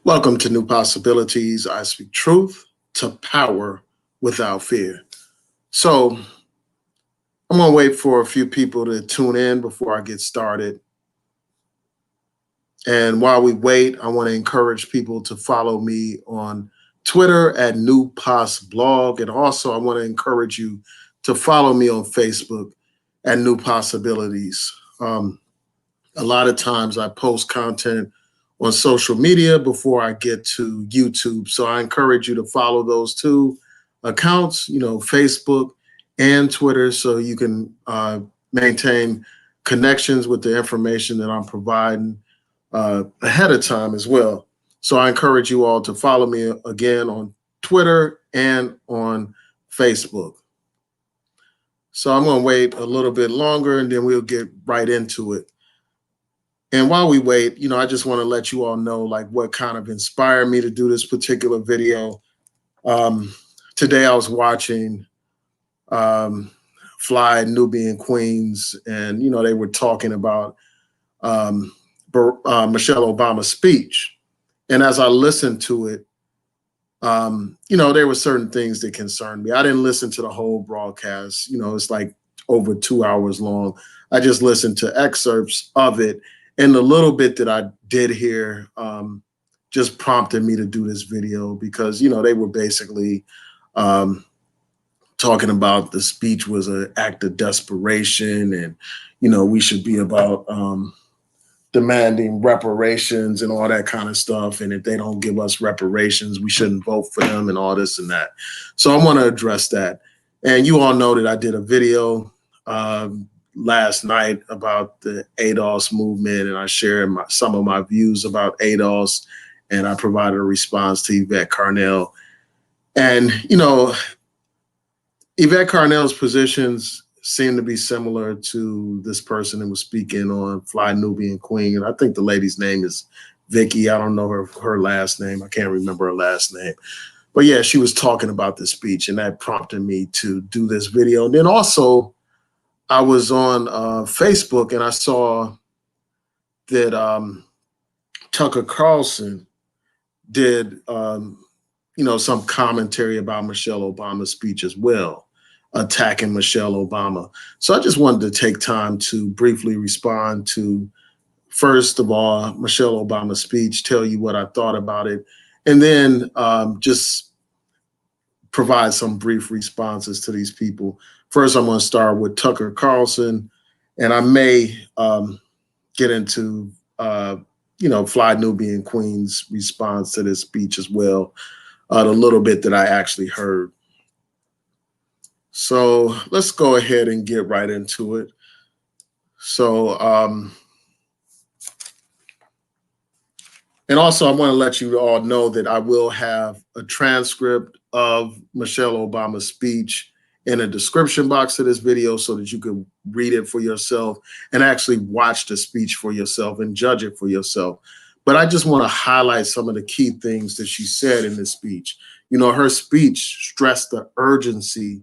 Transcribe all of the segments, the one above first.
Welcome to New Possibilities. I speak truth to power without fear. So I'm going to wait for a few people to tune in before I get started. And while we wait, I want to encourage people to follow me on Twitter at New Pos Blog. And also I want to encourage you to follow me on Facebook at New Possibilities. A lot of times I post content on social media before I get to YouTube. So I encourage you to follow those two accounts, Facebook and Twitter, so you can maintain connections with the information that I'm providing ahead of time as well. So I encourage you all to follow me again on Twitter and on Facebook. So I'm going to wait a little bit longer and then we'll get right into it. And while we wait, I just want to let you all know what kind of inspired me to do this particular video. Today I was watching Fly Nubian Queens, and they were talking about Michelle Obama's speech. And as I listened to it, there were certain things that concerned me. I didn't listen to the whole broadcast. It's like over 2 hours long. I just listened to excerpts of it. And the little bit that I did hear just prompted me to do this video because, they were basically talking about the speech was an act of desperation and, we should be about demanding reparations and all that kind of stuff. And if they don't give us reparations, we shouldn't vote for them and all this and that. So I want to address that. And you all know that I did a video last night about the ADOS movement, and I shared some of my views about ADOS, and I provided a response to Yvette Carnell. And, Yvette Carnell's positions seem to be similar to this person that was speaking on Fly Nubian Queen. And I think the lady's name is Vicky. I don't know her last name. I can't remember her last name. But yeah, she was talking about the speech, and that prompted me to do this video. And then also, I was on Facebook and I saw that Tucker Carlson did, some commentary about Michelle Obama's speech as well, attacking Michelle Obama. So I just wanted to take time to briefly respond to, first of all, Michelle Obama's speech, tell you what I thought about it, and then just provide some brief responses to these people. First, I'm going to start with Tucker Carlson, and I may get into, Fly Nubian Queen's response to this speech as well, the little bit that I actually heard. So let's go ahead and get right into it. So, and also I want to let you all know that I will have a transcript of Michelle Obama's speech in a description box to this video so that you can read it for yourself and actually watch the speech for yourself and judge it for yourself. But I just want to highlight some of the key things that she said in this speech. Her speech stressed the urgency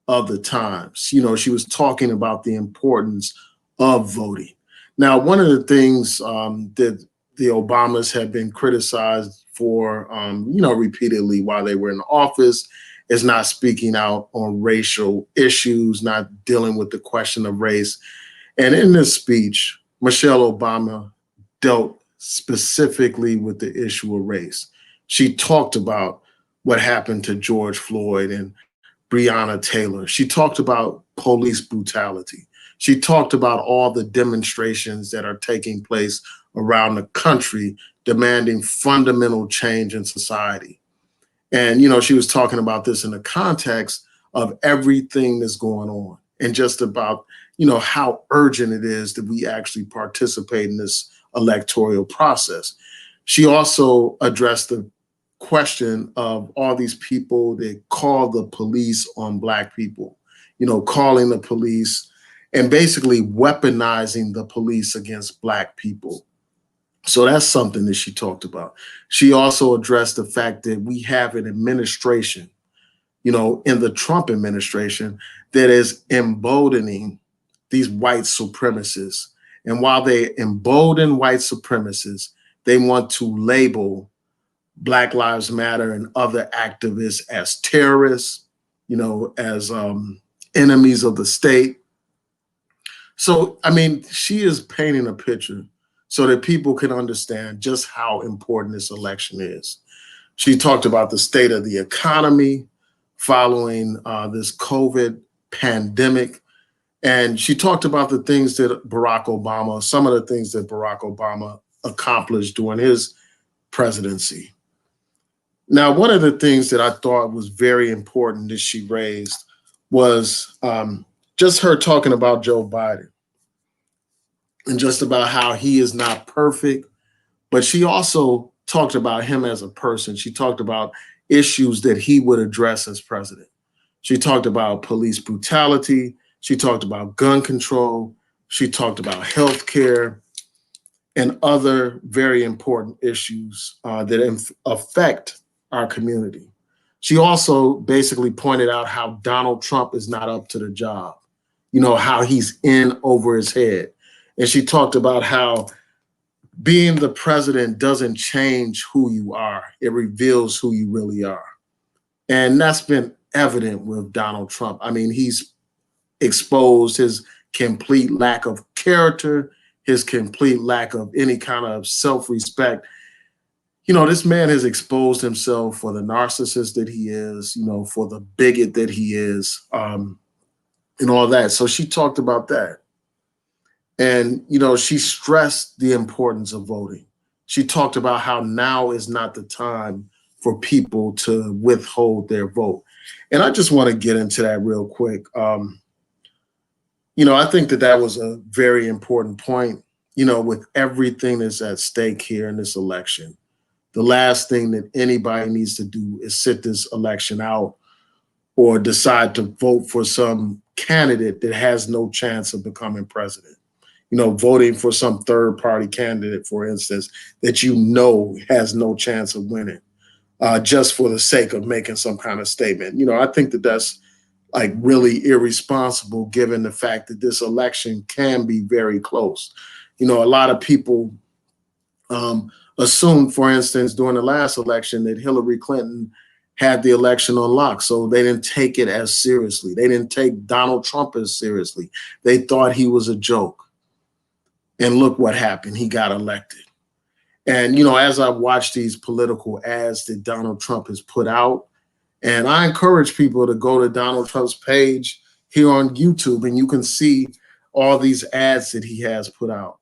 of the times. She was talking about the importance of voting. Now, one of the things that the Obamas have been criticized for, repeatedly while they were in office is not speaking out on racial issues, not dealing with the question of race. And in this speech, Michelle Obama dealt specifically with the issue of race. She talked about what happened to George Floyd and Breonna Taylor. She talked about police brutality. She talked about all the demonstrations that are taking place around the country demanding fundamental change in society. And, she was talking about this in the context of everything that's going on and just about, how urgent it is that we actually participate in this electoral process. She also addressed the question of all these people that call the police on Black people, calling the police and basically weaponizing the police against Black people. So that's something that she talked about. She also addressed the fact that we have an administration, in the Trump administration that is emboldening these white supremacists And while they embolden white supremacists, they want to label Black Lives Matter and other activists as terrorists, as enemies of the state. So, I mean, she is painting a picture so that people can understand just how important this election is. She talked about the state of the economy following this COVID pandemic. And she talked about the things that some of the things that Barack Obama accomplished during his presidency. Now, one of the things that I thought was very important that she raised was just her talking about Joe Biden and just about how he is not perfect, but she also talked about him as a person. She talked about issues that he would address as president. She talked about police brutality. She talked about gun control. She talked about health care and other very important issues that affect our community. She also basically pointed out how Donald Trump is not up to the job, how he's in over his head. And she talked about how being the president doesn't change who you are. It reveals who you really are. And that's been evident with Donald Trump. I mean, he's exposed his complete lack of character, his complete lack of any kind of self-respect. This man has exposed himself for the narcissist that he is, for the bigot that he is, and all that. So she talked about that. And, she stressed the importance of voting. She talked about how now is not the time for people to withhold their vote. And I just want to get into that real quick. I think that was a very important point, with everything that's at stake here in this election. The last thing that anybody needs to do is sit this election out or decide to vote for some candidate that has no chance of becoming president. Voting for some third party candidate, for instance, that has no chance of winning just for the sake of making some kind of statement. I think that that's like really irresponsible given the fact that this election can be very close. A lot of people assumed, for instance, during the last election that Hillary Clinton had the election on lock. So they didn't take it as seriously. They didn't take Donald Trump as seriously. They thought he was a joke. And look what happened. He got elected. And, as I watch these political ads that Donald Trump has put out, and I encourage people to go to Donald Trump's page here on YouTube, and you can see all these ads that he has put out,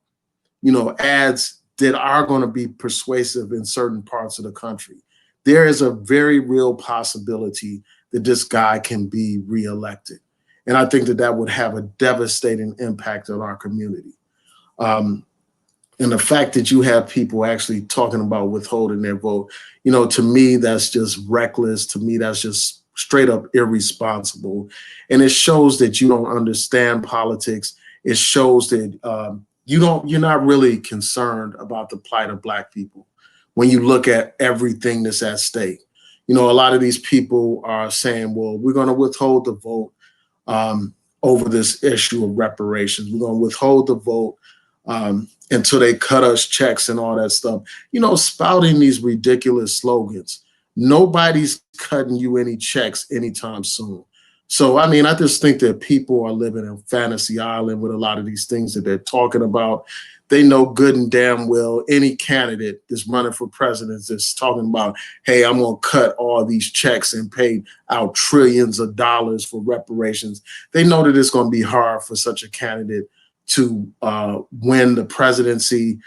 ads that are going to be persuasive in certain parts of the country. There is a very real possibility that this guy can be reelected. And I think that would have a devastating impact on our community. And the fact that you have people actually talking about withholding their vote, to me, that's just reckless. To me, that's just straight up irresponsible. And it shows that you don't understand politics. It shows that you're not really concerned about the plight of Black people when you look at everything that's at stake. A lot of these people are saying, well, we're going to withhold the vote over this issue of reparations. We're going to withhold the vote until they cut us checks and all that stuff, spouting these ridiculous slogans. Nobody's cutting you any checks anytime soon. So, I just think that people are living in fantasy island with a lot of these things that they're talking about. They know good and damn well any candidate that's running for president that's talking about, hey, I'm going to cut all these checks and pay out trillions of dollars for reparations. They know that it's going to be hard for such a candidate to win the presidency.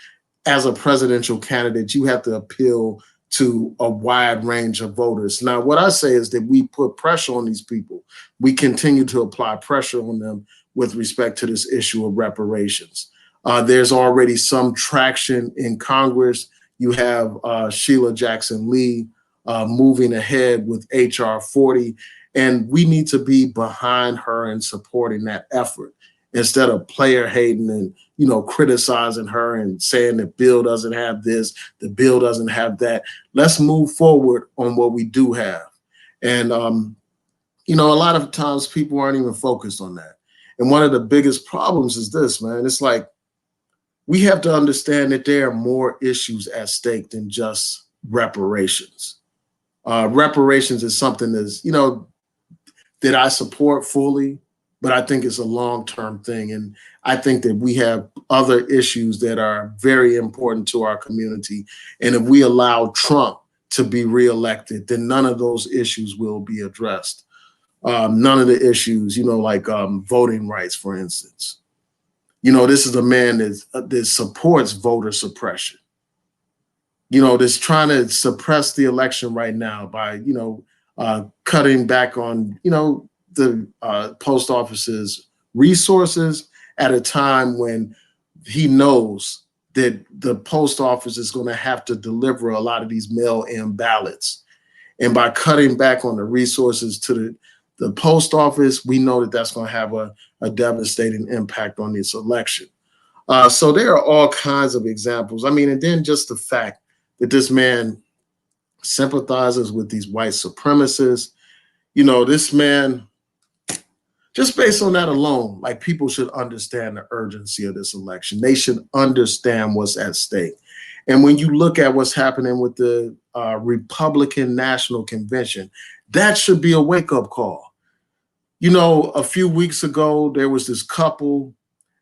As a presidential candidate, you have to appeal to a wide range of voters. Now, what I say is that we put pressure on these people. We continue to apply pressure on them with respect to this issue of reparations. There's already some traction in Congress. You have Sheila Jackson Lee moving ahead with H.R. 40, and we need to be behind her and supporting that effort instead of player hating and criticizing her and saying the bill doesn't have this, the bill doesn't have that. Let's move forward on what we do have. And a lot of times people aren't even focused on that. And one of the biggest problems is this, man. It's like we have to understand that there are more issues at stake than just reparations. Reparations is something that's, that I support fully, but I think it's a long-term thing. And I think that we have other issues that are very important to our community. And if we allow Trump to be reelected, then none of those issues will be addressed. None of the issues, like voting rights, for instance. This is a man that supports voter suppression. That's trying to suppress the election right now by, cutting back on, the post office's resources at a time when he knows that the post office is going to have to deliver a lot of these mail-in ballots. And by cutting back on the resources to the post office, we know that that's going to have a devastating impact on this election. So there are all kinds of examples. And then just the fact that this man sympathizes with these white supremacists, this man, just based on that alone, like, people should understand the urgency of this election. They should understand what's at stake. And when you look at what's happening with the Republican National Convention, that should be a wake-up call. A few weeks ago, there was this couple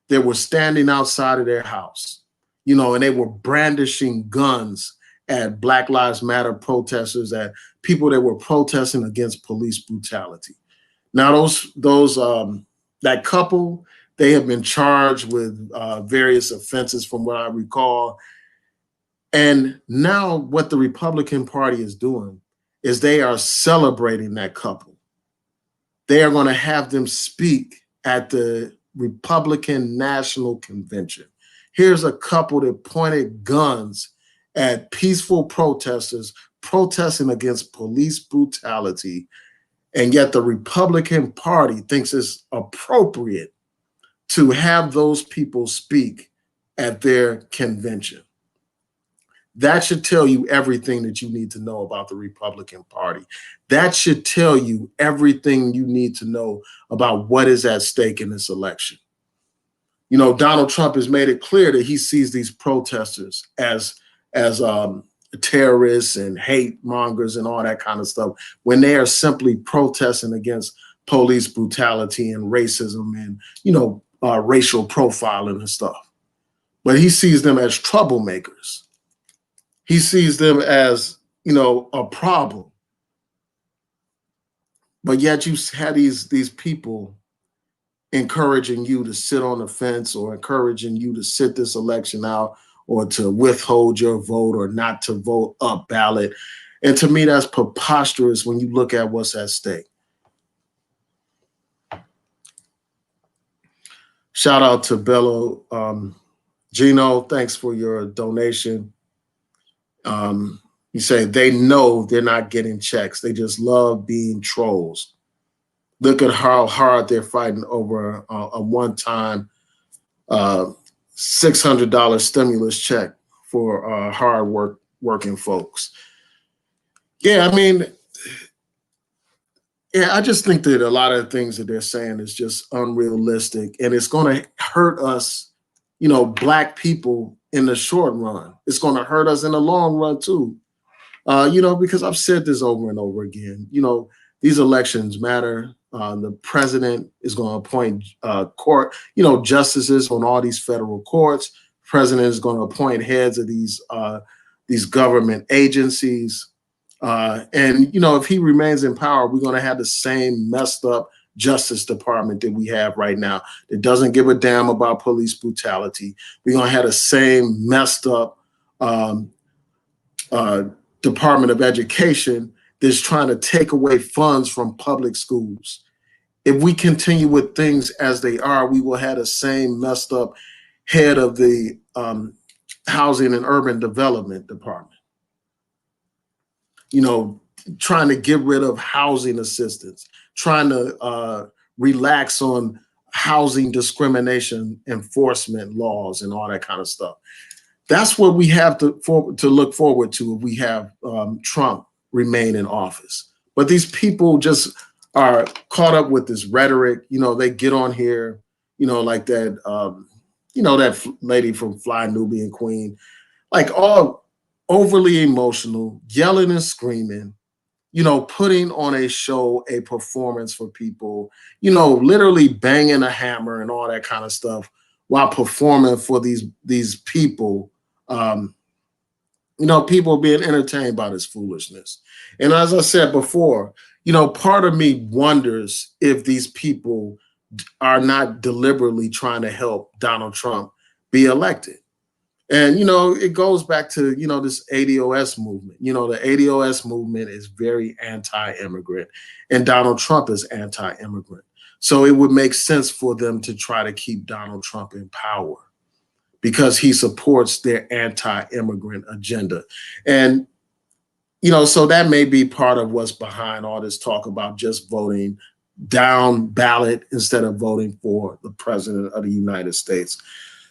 that were standing outside of their house, and they were brandishing guns at Black Lives Matter protesters, at people that were protesting against police brutality. Now, that couple, they have been charged with various offenses from what I recall. And now what the Republican Party is doing is they are celebrating that couple. They are going to have them speak at the Republican National Convention. Here's a couple that pointed guns at peaceful protesters protesting against police brutality. And yet the Republican Party thinks it's appropriate to have those people speak at their convention. That should tell you everything that you need to know about the Republican Party. That should tell you everything you need to know about what is at stake in this election. Donald Trump has made it clear that he sees these protesters as terrorists and hate mongers and all that kind of stuff, when they are simply protesting against police brutality and racism and, racial profiling and stuff. But he sees them as troublemakers. He sees them as, a problem. But yet you had these people encouraging you to sit on the fence, or encouraging you to sit this election out, or to withhold your vote, or not to vote up ballot. And to me, that's preposterous when you look at what's at stake. Shout out to Bella Gino. Thanks for your donation. You say they know they're not getting checks. They just love being trolls. Look at how hard they're fighting over a one-time $600 stimulus check for working folks. Yeah, I just think that a lot of the things that they're saying is just unrealistic, and it's going to hurt us, Black people, in the short run. It's going to hurt us in the long run too. Because I've said this over and over again. These elections matter. The president is going to appoint court, justices on all these federal courts. The president is going to appoint heads of these government agencies. And if he remains in power, we're going to have the same messed up Justice Department that we have right now that doesn't give a damn about police brutality. We're going to have the same messed up Department of Education that's trying to take away funds from public schools. If we continue with things as they are, we will have the same messed up head of the Housing and Urban Development Department. Trying to get rid of housing assistance, trying to relax on housing discrimination enforcement laws and all that kind of stuff. That's what we have to look forward to if we have Trump remain in office. But these people just are caught up with this rhetoric. They get on here, like that, you know, that lady from Fly Nubian Queen, like all overly emotional, yelling and screaming, you know, putting on a show, a performance for people, you know, literally banging a hammer and all that kind of stuff while performing for these people. You know, people being entertained by this foolishness. And as I said before, you know, part of me wonders if these people are not deliberately trying to help Donald Trump be elected. And, you know, it goes back to, you know, this ADOS movement. You know, the ADOS movement is very anti-immigrant, and Donald Trump is anti-immigrant. So it would make sense for them to try to keep Donald Trump in power because he supports their anti-immigrant agenda. And, you know, so that may be part of what's behind all this talk about just voting down ballot instead of voting for the president of the United States.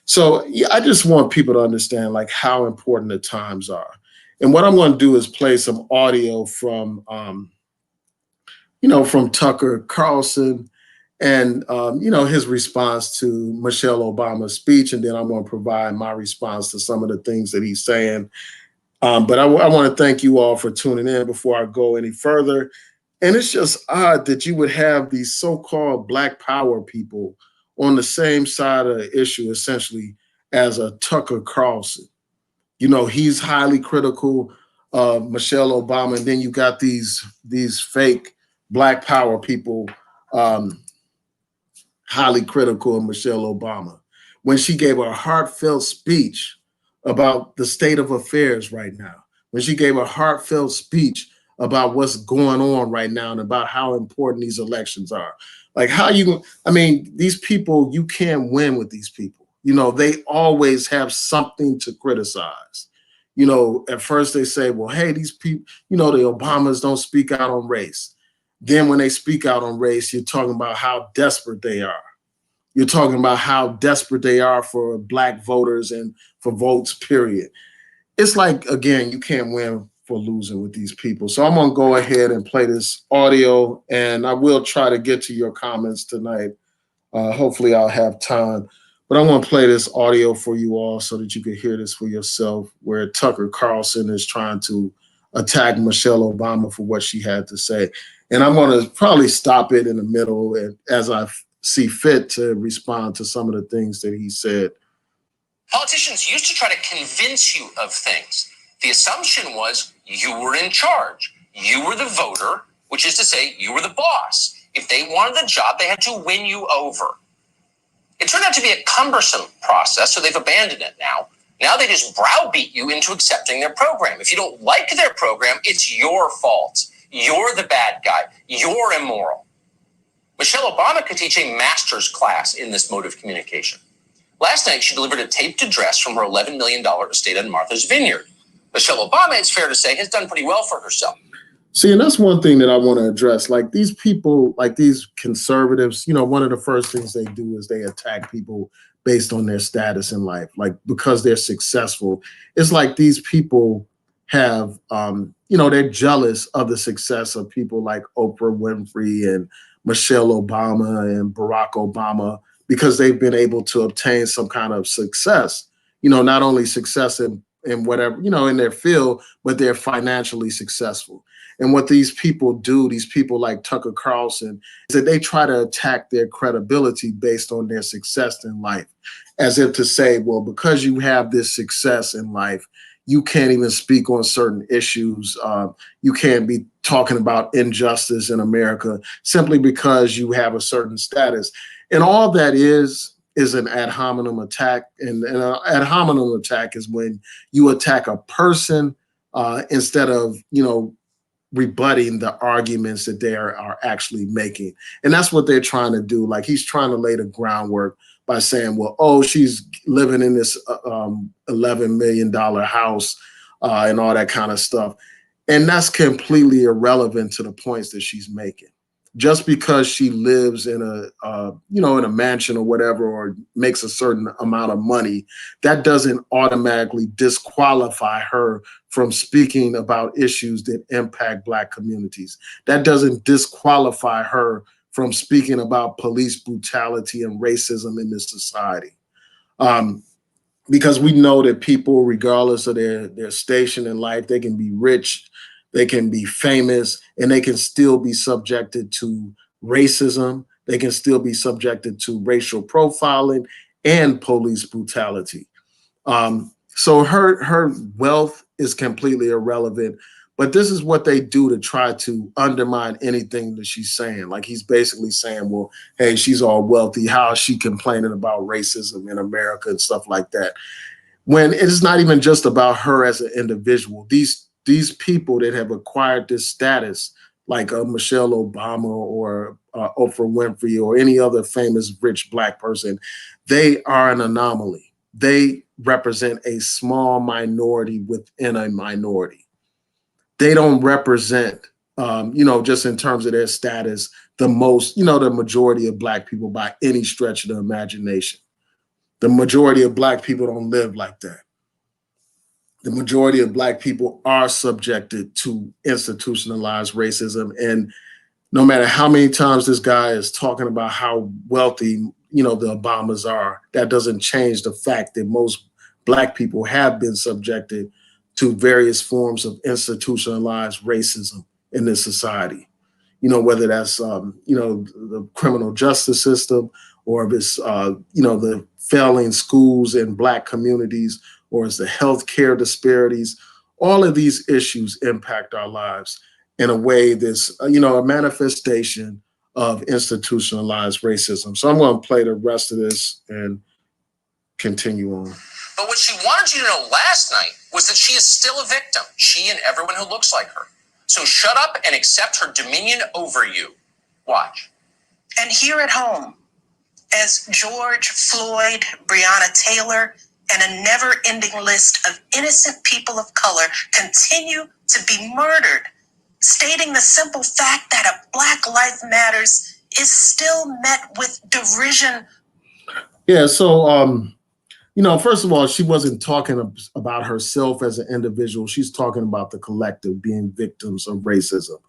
So yeah, I just want people to understand like how important the times are. And what I'm going to do is play some audio from, you know, from Tucker Carlson and, you know, his response to Michelle Obama's speech. And then I'm going to provide my response to some of the things that he's saying. But I want to thank you all for tuning in before I go any further. And it's just odd that you would have these so-called Black Power people on the same side of the issue, essentially, as a Tucker Carlson. You know, he's highly critical of Michelle Obama, and then you got these fake Black Power people highly critical of Michelle Obama. When she gave a heartfelt speech about the state of affairs right now, when she gave a heartfelt speech about what's going on right now and about how important these elections are. Like how you, I mean, these people, you can't win with these people. You know, they always have something to criticize. You know, at first they say, well, hey, these people, you know, the Obamas don't speak out on race. Then when they speak out on race, you're talking about how desperate they are. You're talking about how desperate they are for Black voters and for votes, period. It's like, again, you can't win for losing with these people. So I'm going to go ahead and play this audio, and I will try to get to your comments tonight. Hopefully I'll have time. But I'm going to play this audio for you all so that you can hear this for yourself, where Tucker Carlson is trying to attack Michelle Obama for what she had to say. And I'm going to probably stop it in the middle and as I see fit to respond to some of the things that he said. Politicians used to try to convince you of things. The assumption was you were in charge. You were the voter, which is to say you were the boss. If they wanted the job, they had to win you over. It turned out to be a cumbersome process, so they've abandoned it now. Now they just browbeat you into accepting their program. If you don't like their program, it's your fault. You're the bad guy. You're immoral. Michelle Obama could teach a master's class in this mode of communication. Last night, she delivered a taped address from her $11 million estate on Martha's Vineyard. Michelle Obama, it's fair to say, has done pretty well for herself. See, and that's one thing that I want to address. Like these people, like these conservatives, you know, one of the first things they do is they attack people based on their status in life, like because they're successful. It's like these people have, you know, they're jealous of the success of people like Oprah Winfrey and Michelle Obama and Barack Obama, because they've been able to obtain some kind of success, you know, not only success in whatever, you know, in their field, but they're financially successful. And what these people do, these people like Tucker Carlson, is that they try to attack their credibility based on their success in life, as if to say, well, because you have this success in life, you can't even speak on certain issues. You can't be talking about injustice in America simply because you have a certain status. And all that is an ad hominem attack. And an ad hominem attack is when you attack a person instead of, you know, rebutting the arguments that they are actually making. And that's what they're trying to do. Like he's trying to lay the groundwork by saying, well, oh, she's living in this $11 million house and all that kind of stuff. And that's completely irrelevant to the points that she's making. Just because she lives in a, you know, in a mansion or whatever, or makes a certain amount of money, that doesn't automatically disqualify her from speaking about issues that impact Black communities. That doesn't disqualify her from speaking about police brutality and racism in this society. Because we know that people, regardless of their station in life, they can be rich, they can be famous, and they can still be subjected to racism. They can still be subjected to racial profiling and police brutality. So her wealth is completely irrelevant. But this is what they do to try to undermine anything that she's saying. Like he's basically saying, well, hey, she's all wealthy. How is she complaining about racism in America and stuff like that? When it's not even just about her as an individual. These people that have acquired this status, like Michelle Obama or Oprah Winfrey or any other famous rich Black person, they are an anomaly. They represent a small minority within a minority. They don't represent, just in terms of their status, the majority of Black people by any stretch of the imagination. The majority of Black people don't live like that. The majority of Black people are subjected to institutionalized racism. And no matter how many times this guy is talking about how wealthy, the Obamas are, that doesn't change the fact that most Black people have been subjected to various forms of institutionalized racism in this society. Whether that's, the criminal justice system, or if it's, the failing schools in Black communities, or it's the healthcare disparities. All of these issues impact our lives in a way that's, a manifestation of institutionalized racism. So I'm going to play the rest of this and continue on. But what she wanted you to know last night was that she is still a victim, she and everyone who looks like her. So shut up and accept her dominion over you. Watch. And here at home, as George Floyd, Breonna Taylor, and a never-ending list of innocent people of color continue to be murdered, stating the simple fact that a Black life matters is still met with derision. Yeah, so first of all, she wasn't talking about herself as an individual. She's talking about the collective being victims of racism.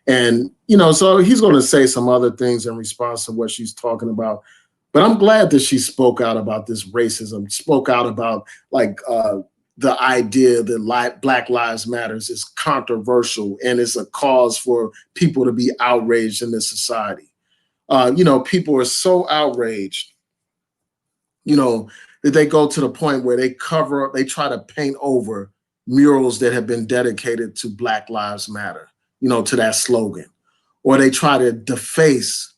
And, so he's going to say some other things in response to what she's talking about. But I'm glad that she spoke out about this racism, spoke out about the idea that Black Lives Matters is controversial and is a cause for people to be outraged in this society. People are so outraged, that they go to the point where they try to paint over murals that have been dedicated to Black Lives Matter, to that slogan, or they try to deface,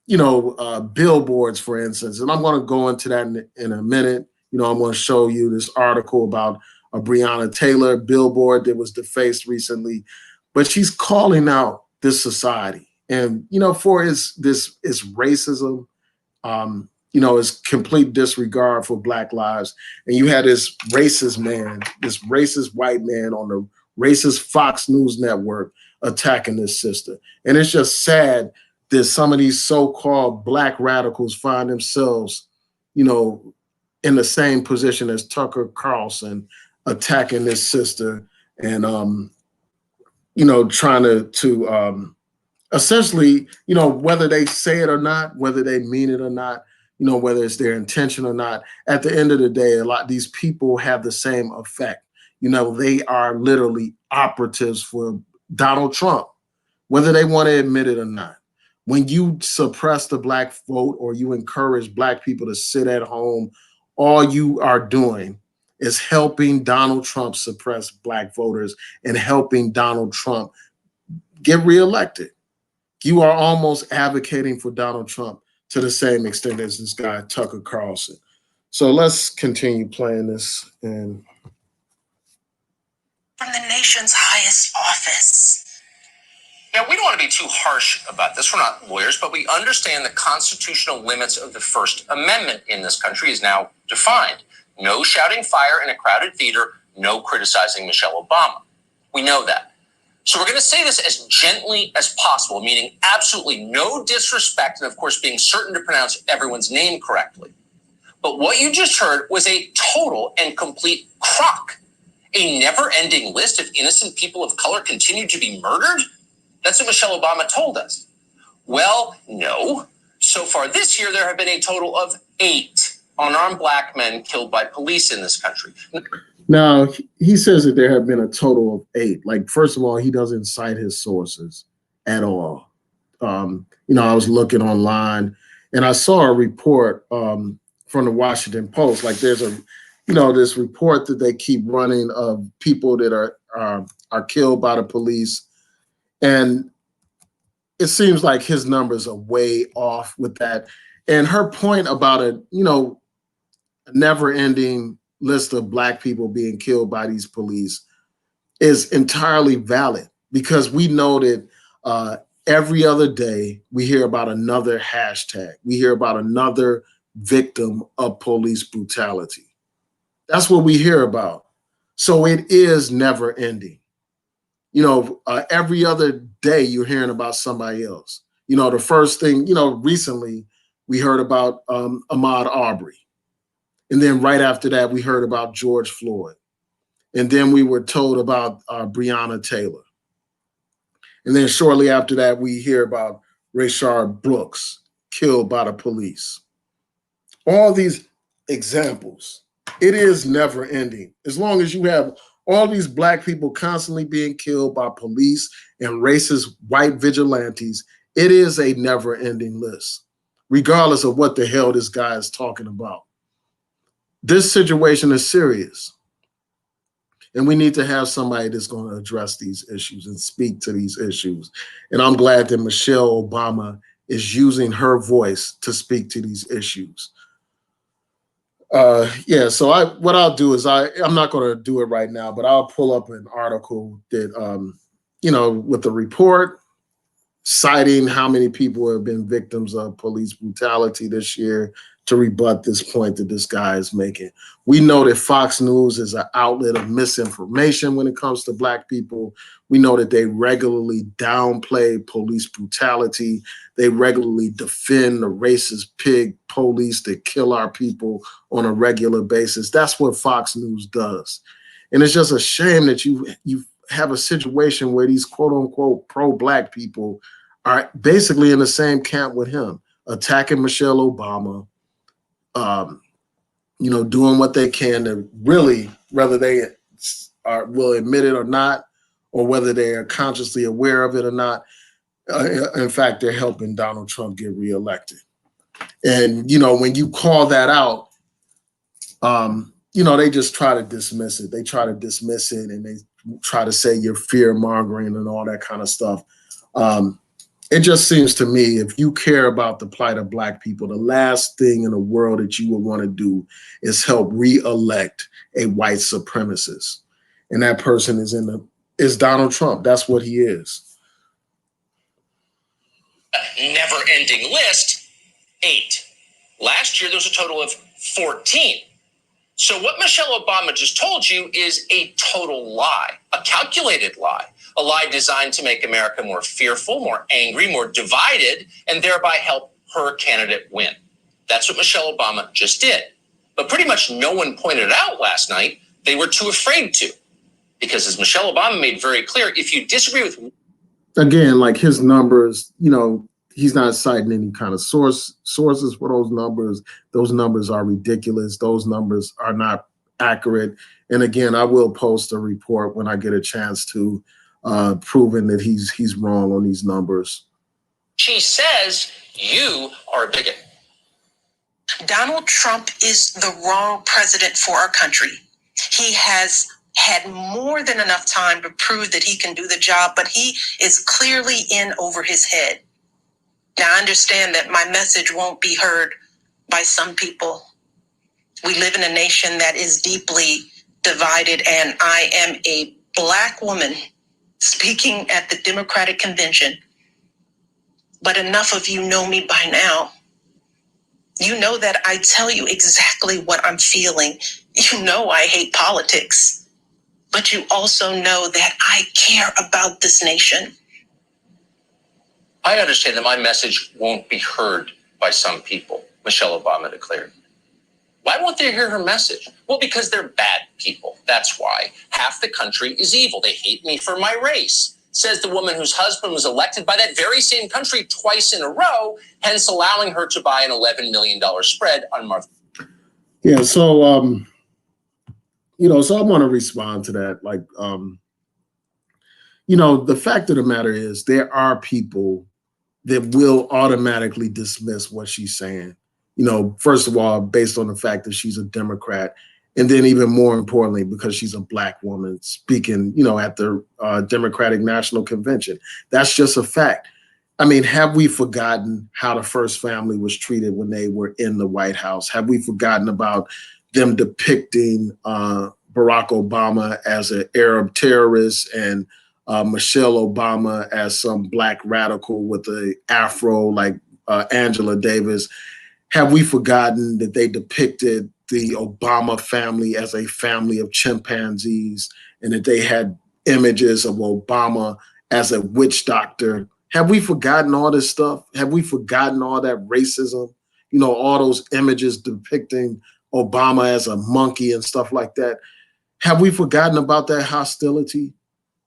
billboards, for instance. And I'm going to go into that in a minute. I'm going to show you this article about a Breonna Taylor billboard that was defaced recently. But she's calling out this society, and for its racism, its complete disregard for Black lives. And you had this racist man, this racist white man on the racist Fox News network attacking this sister. And it's just sad that some of these so-called Black radicals find themselves, in the same position as Tucker Carlson attacking this sister and, trying to essentially, whether they say it or not, whether they mean it or not, whether it's their intention or not, at the end of the day, a lot of these people have the same effect. They are literally operatives for Donald Trump, whether they want to admit it or not. When you suppress the Black vote or you encourage Black people to sit at home, all you are doing is helping Donald Trump suppress Black voters and helping Donald Trump get reelected. You are almost advocating for Donald Trump to the same extent as this guy, Tucker Carlson. So let's continue playing this. And from the nation's highest office. Now, we don't want to be too harsh about this. We're not lawyers, but we understand the constitutional limits of the First Amendment in this country is now defined. No shouting fire in a crowded theater, no criticizing Michelle Obama. We know that. So we're going to say this as gently as possible, meaning absolutely no disrespect and, of course, being certain to pronounce everyone's name correctly. But what you just heard was a total and complete crock. A never-ending list of innocent people of color continue to be murdered? That's what Michelle Obama told us. Well, no. So far this year, there have been a total of 8 unarmed black men killed by police in this country. Now, he says that there have been a total of 8. Like, first of all, he doesn't cite his sources at all. I was looking online and I saw a report from the Washington Post. Like, there's this report that they keep running of people that are killed by the police. And it seems like his numbers are way off with that. And her point about a never-ending list of black people being killed by these police is entirely valid, because we know that every other day we hear about another hashtag. We hear about another victim of police brutality. That's what we hear about. So it is never ending. Every other day you're hearing about somebody else. The first thing, recently we heard about Ahmaud Arbery. And then right after that, we heard about George Floyd. And then we were told about Breonna Taylor. And then shortly after that, we hear about Rayshard Brooks killed by the police. All these examples, it is never ending. As long as you have all these black people constantly being killed by police and racist white vigilantes, it is a never ending list, regardless of what the hell this guy is talking about. This situation is serious, and we need to have somebody that's going to address these issues and speak to these issues. And I'm glad that Michelle Obama is using her voice to speak to these issues. So what I'll do is I'm not going to do it right now, but I'll pull up an article that, with the report citing how many people have been victims of police brutality this year to rebut this point that this guy is making. We know that Fox News is an outlet of misinformation when it comes to black people. We know that they regularly downplay police brutality. They regularly defend the racist pig police that kill our people on a regular basis. That's what Fox News does. And it's just a shame that you have a situation where these quote unquote pro-black people are basically in the same camp with him, attacking Michelle Obama, doing what they can to really, whether they will admit it or not, or whether they are consciously aware of it or not. In fact, they're helping Donald Trump get reelected. And, when you call that out, they just try to dismiss it. They try to dismiss it and they try to say you're fear mongering and all that kind of stuff. It just seems to me, if you care about the plight of black people, the last thing in the world that you would want to do is help re-elect a white supremacist. And that person is Donald Trump. That's what he is. Never-ending list, 8. Last year, there was a total of 14. So what Michelle Obama just told you is a total lie, a calculated lie, a lie designed to make America more fearful, more angry, more divided, and thereby help her candidate win. That's what Michelle Obama just did. But pretty much no one pointed out last night they were too afraid to. Because as Michelle Obama made very clear, if you disagree with... Again, like his numbers, he's not citing any kind of sources for those numbers. Those numbers are ridiculous. Those numbers are not accurate. And again, I will post a report when I get a chance to, proving that he's wrong on these numbers. She says you are a bigot. Donald Trump is the wrong president for our country. He has had more than enough time to prove that he can do the job, but he is clearly in over his head. Now, I understand that my message won't be heard by some people. We live in a nation that is deeply divided, and I am a Black woman speaking at the Democratic Convention. But enough of you know me by now. You know that I tell you exactly what I'm feeling. You know I hate politics, but you also know that I care about this nation. I understand that my message won't be heard by some people, Michelle Obama declared. Why won't they hear her message? Well, because they're bad people. That's why. Half the country is evil. They hate me for my race, says the woman whose husband was elected by that very same country twice in a row, hence allowing her to buy an $11 million spread on Martha. Yeah, so so I want to respond to that. Like, the fact of the matter is there are people that will automatically dismiss what she's saying. First of all, based on the fact that she's a Democrat, and then even more importantly, because she's a Black woman speaking, at the Democratic National Convention. That's just a fact. I mean, have we forgotten how the first family was treated when they were in the White House? Have we forgotten about them depicting Barack Obama as an Arab terrorist and Michelle Obama as some Black radical with a afro like Angela Davis? Have we forgotten that they depicted the Obama family as a family of chimpanzees and that they had images of Obama as a witch doctor? Have we forgotten all this stuff? Have we forgotten all that racism? All those images depicting Obama as a monkey and stuff like that. Have we forgotten about that hostility?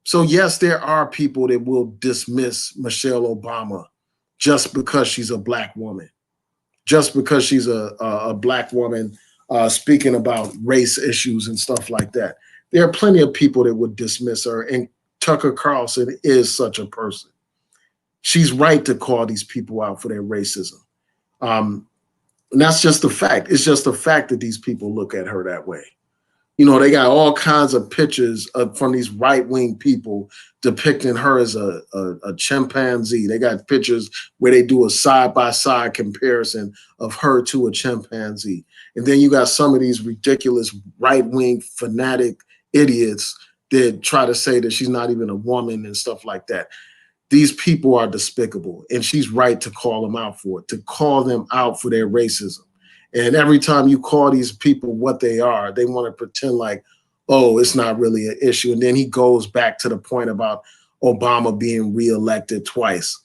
So yes, there are people that will dismiss Michelle Obama just because she's a Black woman, just because she's a Black woman speaking about race issues and stuff like that. There are plenty of people that would dismiss her, and Tucker Carlson is such a person. She's right to call these people out for their racism. And that's just a fact. It's just a fact that these people look at her that way. They got all kinds of pictures from these right-wing people depicting her as a chimpanzee. They got pictures where they do a side-by-side comparison of her to a chimpanzee. And then you got some of these ridiculous right-wing fanatic idiots that try to say that she's not even a woman and stuff like that. These people are despicable, and she's right to call them out for it, to call them out for their racism. And every time you call these people what they are, they want to pretend like, oh, it's not really an issue. And then he goes back to the point about Obama being reelected twice.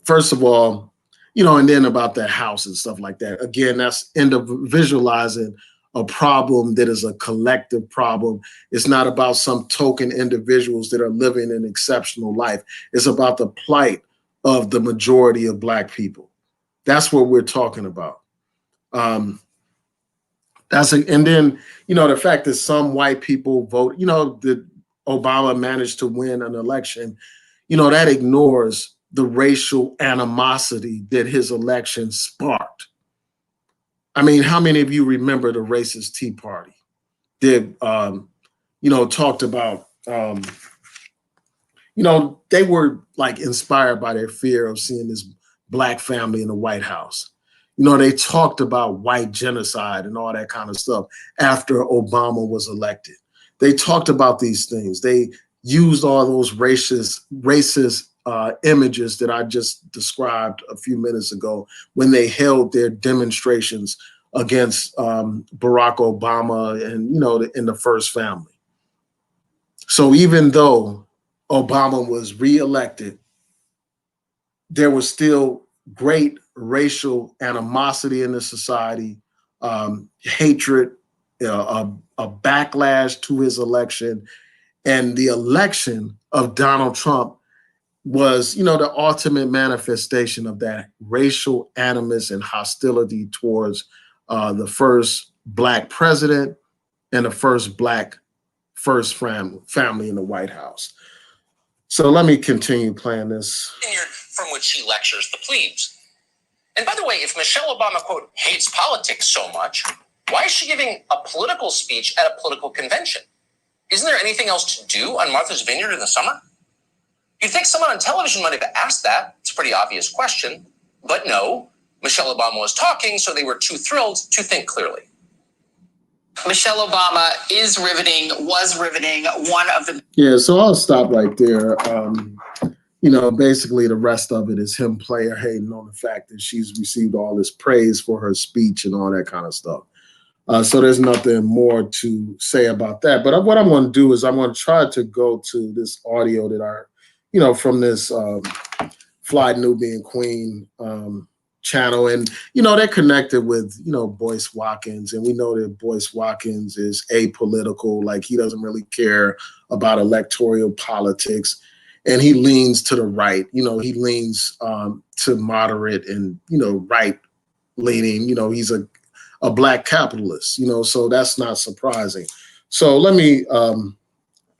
First of all, and then about that house and stuff like that. Again, that's individualizing a problem that is a collective problem. It's not about some token individuals that are living an exceptional life. It's about the plight of the majority of Black people. That's what we're talking about. And then, the fact that some white people vote, that Obama managed to win an election, that ignores the racial animosity that his election sparked. I mean, how many of you remember the racist Tea Party that, talked about, they were like inspired by their fear of seeing this Black family in the White House. They talked about white genocide and all that kind of stuff after Obama was elected. They talked about these things. They used all those racist images that I just described a few minutes ago when they held their demonstrations against Barack Obama and, in the first family. So even though Obama was reelected, there was still great racial animosity in the society, hatred, a backlash to his election. And the election of Donald Trump was, the ultimate manifestation of that racial animus and hostility towards the first Black president and the first Black family in the White House. So let me continue playing this. From which she lectures the plebes. And by the way, if Michelle Obama, quote, hates politics so much, why is she giving a political speech at a political convention? Isn't there anything else to do on Martha's Vineyard in the summer? You'd think someone on television might have asked that. It's a pretty obvious question. But no, Michelle Obama was talking, so they were too thrilled to think clearly. Michelle Obama was riveting one of the... Yeah, so I'll stop right there. Basically the rest of it is him player hating on the fact that she's received all this praise for her speech and all that kind of stuff. So there's nothing more to say about that. But what I'm going to do is I'm going to try to go to this audio that from this Fly Nubian Queen channel. And, they're connected with, Boyce Watkins. And we know that Boyce Watkins is apolitical. Like, he doesn't really care about electoral politics. And he leans to the right. He leans to moderate and, right leaning. He's a a black capitalist, you know, so that's not surprising. So let me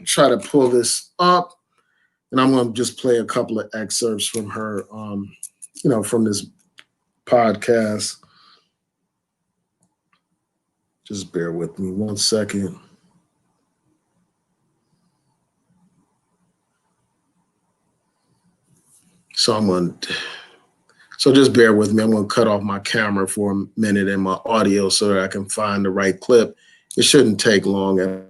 try to pull this up, and I'm going to just play a couple of excerpts from her, you know, from this podcast. Just bear with me 1 second. So just bear with me. I'm going to cut off my camera for a minute and my audio so that I can find the right clip. It shouldn't take long.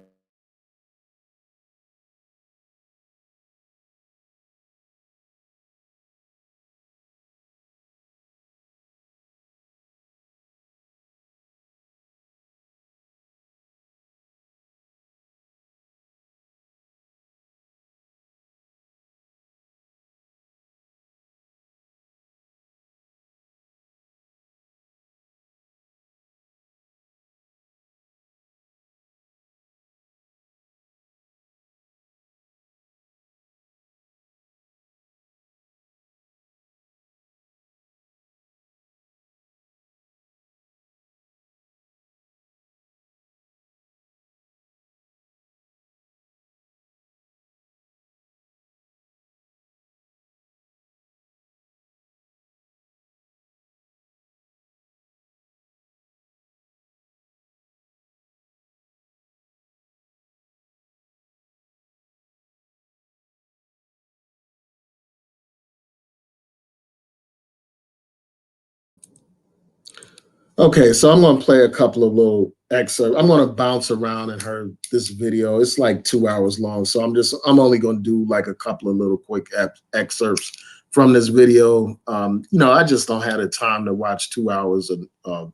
Okay, so I'm going to play a couple of little excerpts. I'm going to bounce around in this video. It's like 2 hours long, so I'm only going to do like a couple of little quick excerpts from this video. You know, I just don't have the time to watch 2 hours of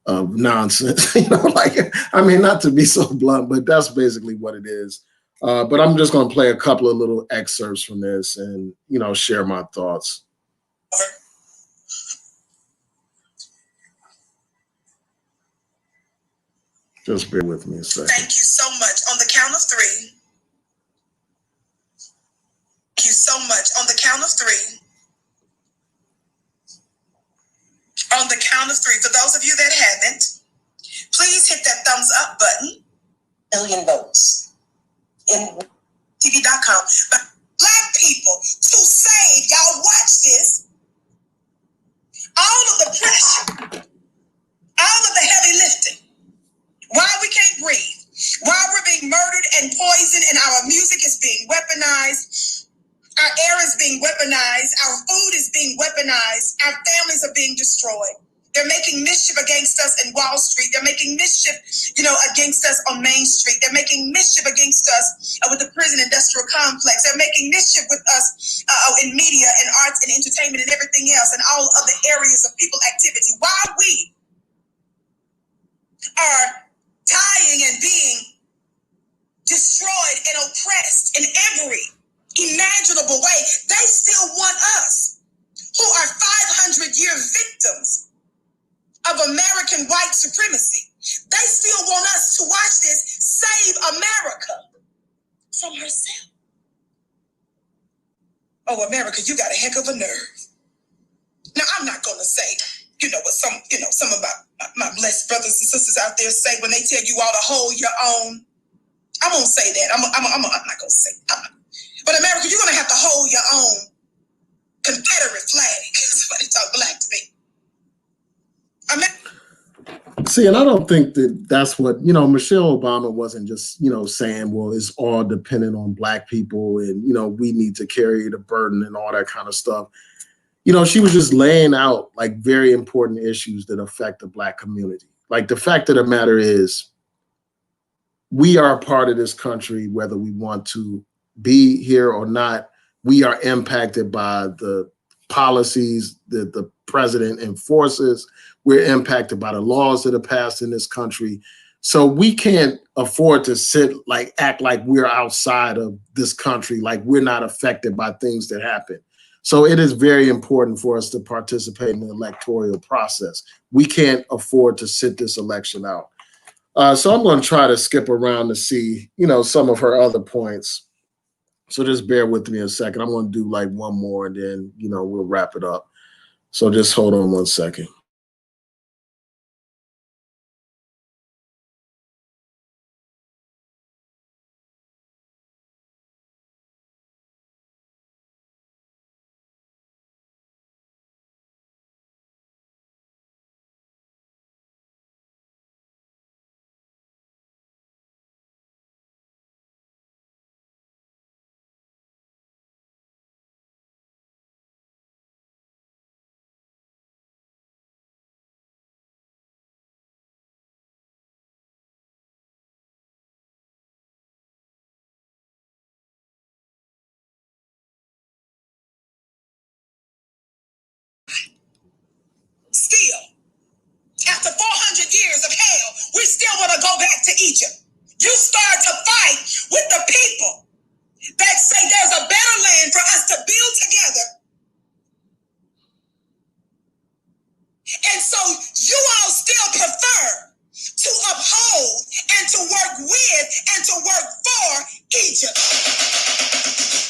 nonsense. You know, like, I mean, not to be so blunt, but that's basically what it is. But I'm just going to play a couple of little excerpts from this and, you know, share my thoughts. Just bear with me a second. Thank you so much. On the count of three. Thank you so much. On the count of three. On the count of three. For those of you that haven't, please hit that thumbs up button. Million votes in TV.com. But Black people to save, y'all watch this. All of the pressure, all of the heavy lifting. Why we can't breathe, why we're being murdered and poisoned, and our music is being weaponized, our air is being weaponized, our food is being weaponized, our families are being destroyed. They're making mischief against us in Wall Street. They're making mischief, you know, against us on Main Street. They're making mischief against us with the prison industrial complex. They're making mischief with us in media and arts and entertainment and everything else and all other areas of people activity. Why we are dying and being destroyed and oppressed in every imaginable way, they still want us, who are 500-year victims of American white supremacy. They still want us to watch this save America from herself. Oh, America, you got a heck of a nerve. Now, I'm not going to say, you know, what some of my blessed brothers and sisters out there say when they tell you all to hold your own. I won't say that. I'm not going to say that. But America, you're going to have to hold your own Confederate flag. Somebody talk black to me. See, and I don't think that that's what, you know, Michelle Obama wasn't just, you know, saying, well, it's all dependent on Black people and, you know, we need to carry the burden and all that kind of stuff. You know, she was just laying out like very important issues that affect the Black community. Like the fact of the matter is, we are a part of this country, whether we want to be here or not. We are impacted by the policies that the president enforces. We're impacted by the laws that are passed in this country. So we can't afford to act like we're outside of this country, like we're not affected by things that happen. So it is very important for us to participate in the electoral process. We can't afford to sit this election out. So I'm going to try to skip around to see, you know, some of her other points. So just bear with me a second. I'm going to do like one more and then, you know, we'll wrap it up. So just hold on 1 second. back to Egypt. You start to fight with the people that say there's a better land for us to build together. And so you all still prefer to uphold and to work with and to work for Egypt.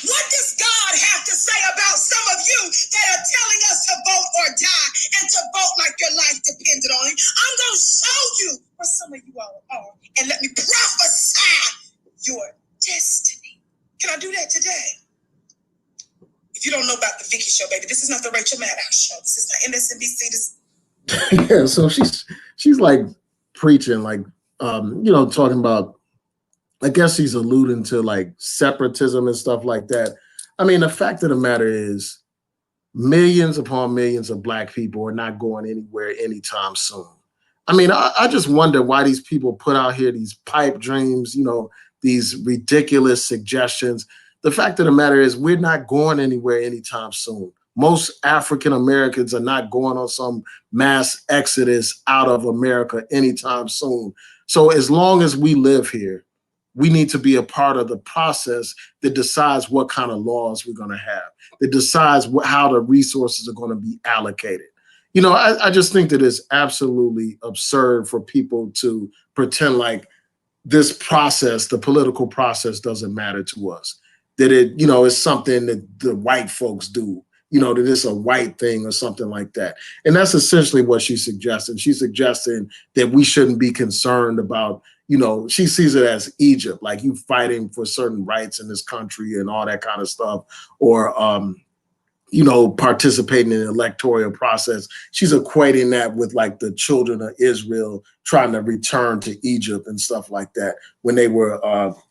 What does God have to say about some of you that are telling us to vote or die and to vote like your life depended on it? I'm going to show you where some of you all are and let me prophesy your destiny. Can I do that today? If you don't know about the Vicky Show, baby, this is not the Rachel Maddow Show. This is not MSNBC. Yeah, so she's like preaching, like talking about, I guess she's alluding to like separatism and stuff like that. I mean, the fact of the matter is millions upon millions of Black people are not going anywhere anytime soon. I mean, I just wonder why these people put out here these pipe dreams, these ridiculous suggestions. The fact of the matter is we're not going anywhere anytime soon. Most African Americans are not going on some mass exodus out of America anytime soon. So as long as we live here, we need to be a part of the process that decides what kind of laws we're going to have, that decides how the resources are going to be allocated. I just think that it's absolutely absurd for people to pretend like this process, the political process, doesn't matter to us, that it, is something that the white folks do. That it's a white thing or something like that. And that's essentially what she's suggesting. She's suggesting that we shouldn't be concerned about, she sees it as Egypt, like you fighting for certain rights in this country and all that kind of stuff, or, participating in the electoral process. She's equating that with like the children of Israel trying to return to Egypt and stuff like that when they were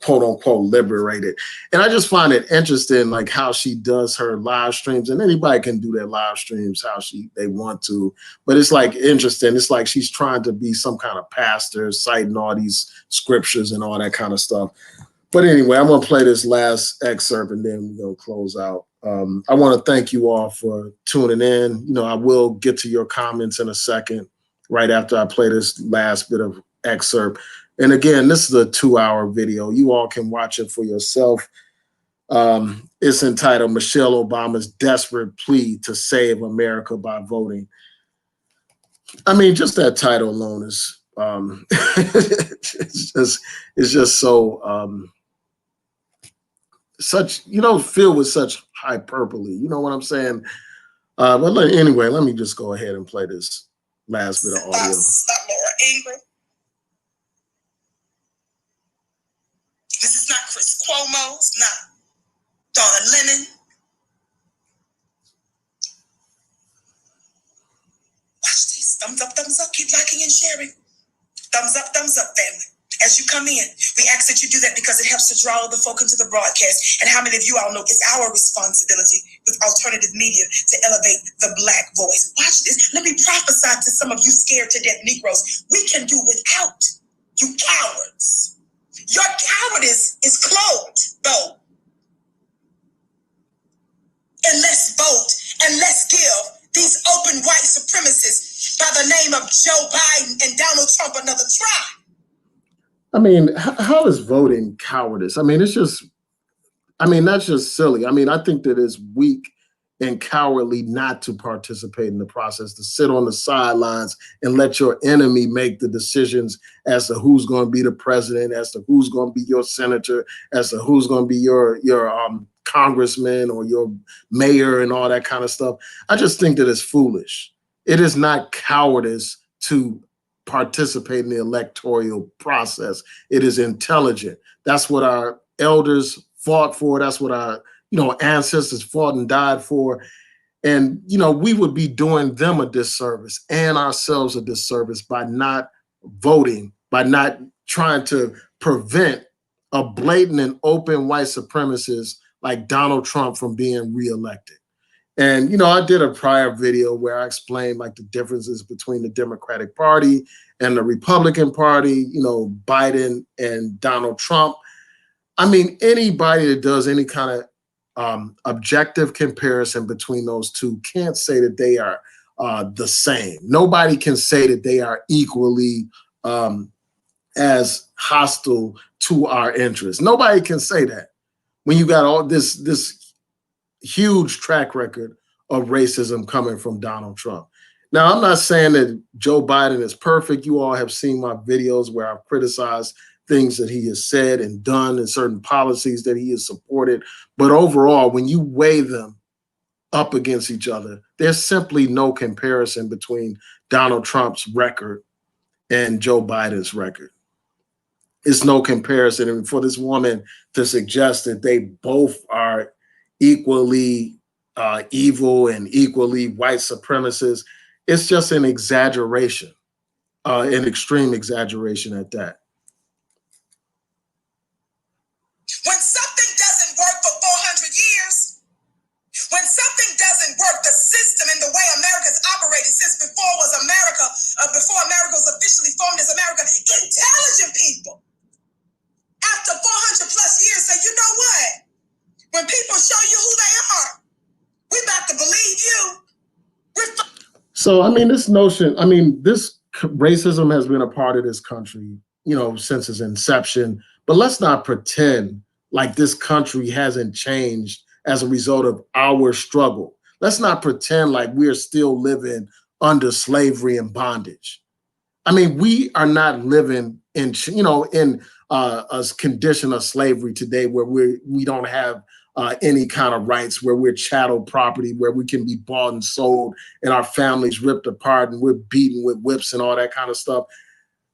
quote unquote liberated. And I just find it interesting, like how she does her live streams, and anybody can do their live streams how they want to, but it's like interesting. It's like she's trying to be some kind of pastor, citing all these scriptures and all that kind of stuff. But anyway, I'm going to play this last excerpt and then we're going to close out. I want to thank you all for tuning in. I will get to your comments in a second, right after I play this last bit of excerpt. And again, this is a 2-hour video. You all can watch it for yourself. It's entitled Michelle Obama's Desperate Plea to Save America by Voting. I mean, just that title alone is, it's just so, such, filled with such hyperbole. You know what I'm saying? But anyway, let me just go ahead and play this last bit of audio. Stop, Laura Ingram. This is not Chris Cuomo. It's not Don Lennon. Watch this. Thumbs up. Keep liking and sharing. Thumbs up, family. As you come in, we ask that you do that because it helps to draw the folk into the broadcast. And how many of you all know it's our responsibility with alternative media to elevate the Black voice? Watch this. Let me prophesy to some of you scared to death Negroes. We can do without you cowards. Your cowardice is cloaked, though. And let's vote and let's give these open white supremacists by the name of Joe Biden and Donald Trump another try. I mean, how is voting cowardice? I mean, that's just silly. I mean, I think that it's weak and cowardly not to participate in the process, to sit on the sidelines and let your enemy make the decisions as to who's going to be the president, as to who's going to be your senator, as to who's going to be your congressman or your mayor and all that kind of stuff. I just think that it's foolish. It is not cowardice to participate in the electoral process. It is intelligent. That's what our elders fought for. That's what our ancestors fought and died for. And we would be doing them a disservice and ourselves a disservice by not voting, by not trying to prevent a blatant and open white supremacist like Donald Trump from being reelected. And, I did a prior video where I explained like the differences between the Democratic Party and the Republican Party, Biden and Donald Trump. I mean, anybody that does any kind of objective comparison between those two can't say that they are the same. Nobody can say that they are equally as hostile to our interests. Nobody can say that when you got all this huge track record of racism coming from Donald Trump. Now, I'm not saying that Joe Biden is perfect. You all have seen my videos where I've criticized things that he has said and done and certain policies that he has supported. But overall, when you weigh them up against each other, there's simply no comparison between Donald Trump's record and Joe Biden's record. It's no comparison. And for this woman to suggest that they both are equally evil and equally white supremacists, it's just an exaggeration, an extreme exaggeration at that. When something doesn't work for 400 years, when something doesn't work, the system and the way America's operated since before was America, before America was officially formed as America, intelligent people, after 400 plus years, say, you know what? When people show you who they are, we about to believe you. So, I mean, this notion, I mean, this racism has been a part of this country, you know, since its inception. But let's not pretend like this country hasn't changed as a result of our struggle. Let's not pretend like we're still living under slavery and bondage. I mean, we are not living in, you know, in a condition of slavery today where we don't have any kind of rights, where we're chattel property, where we can be bought and sold and our families ripped apart and we're beaten with whips and all that kind of stuff.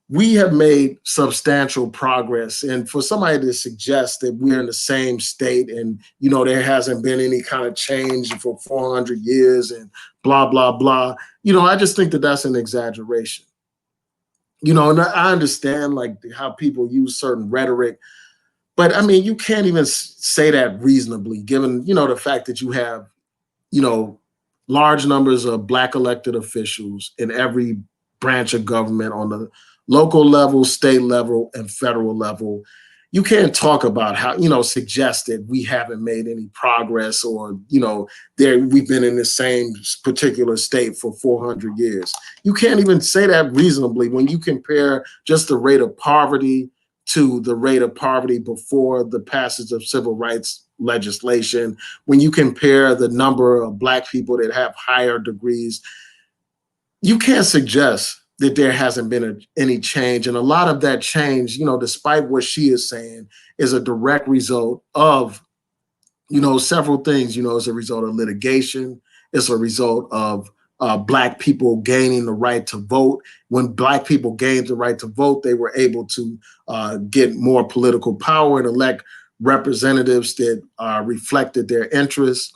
We have made substantial progress. And for somebody to suggest that we're in the same state and, you know, there hasn't been any kind of change for 400 years and blah, blah, blah, you know, I just think that that's an exaggeration. You know, and I understand like how people use certain rhetoric, but I mean, you can't even say that reasonably, given, you know, the fact that you have, you know, large numbers of Black elected officials in every branch of government on the local level, state level, and federal level. You can't talk about how, you know, suggest that we haven't made any progress or, you know, we've been in the same particular state for 400 years. You can't even say that reasonably when you compare just the rate of poverty to the rate of poverty before the passage of civil rights legislation, when you compare the number of Black people that have higher degrees. You can't suggest that there hasn't been any change. And a lot of that change, you know, despite what she is saying, is a direct result of, you know, several things. You know, as a result of litigation, it's a result of Black people gaining the right to vote. When Black people gained the right to vote, they were able to get more political power and elect representatives that reflected their interests.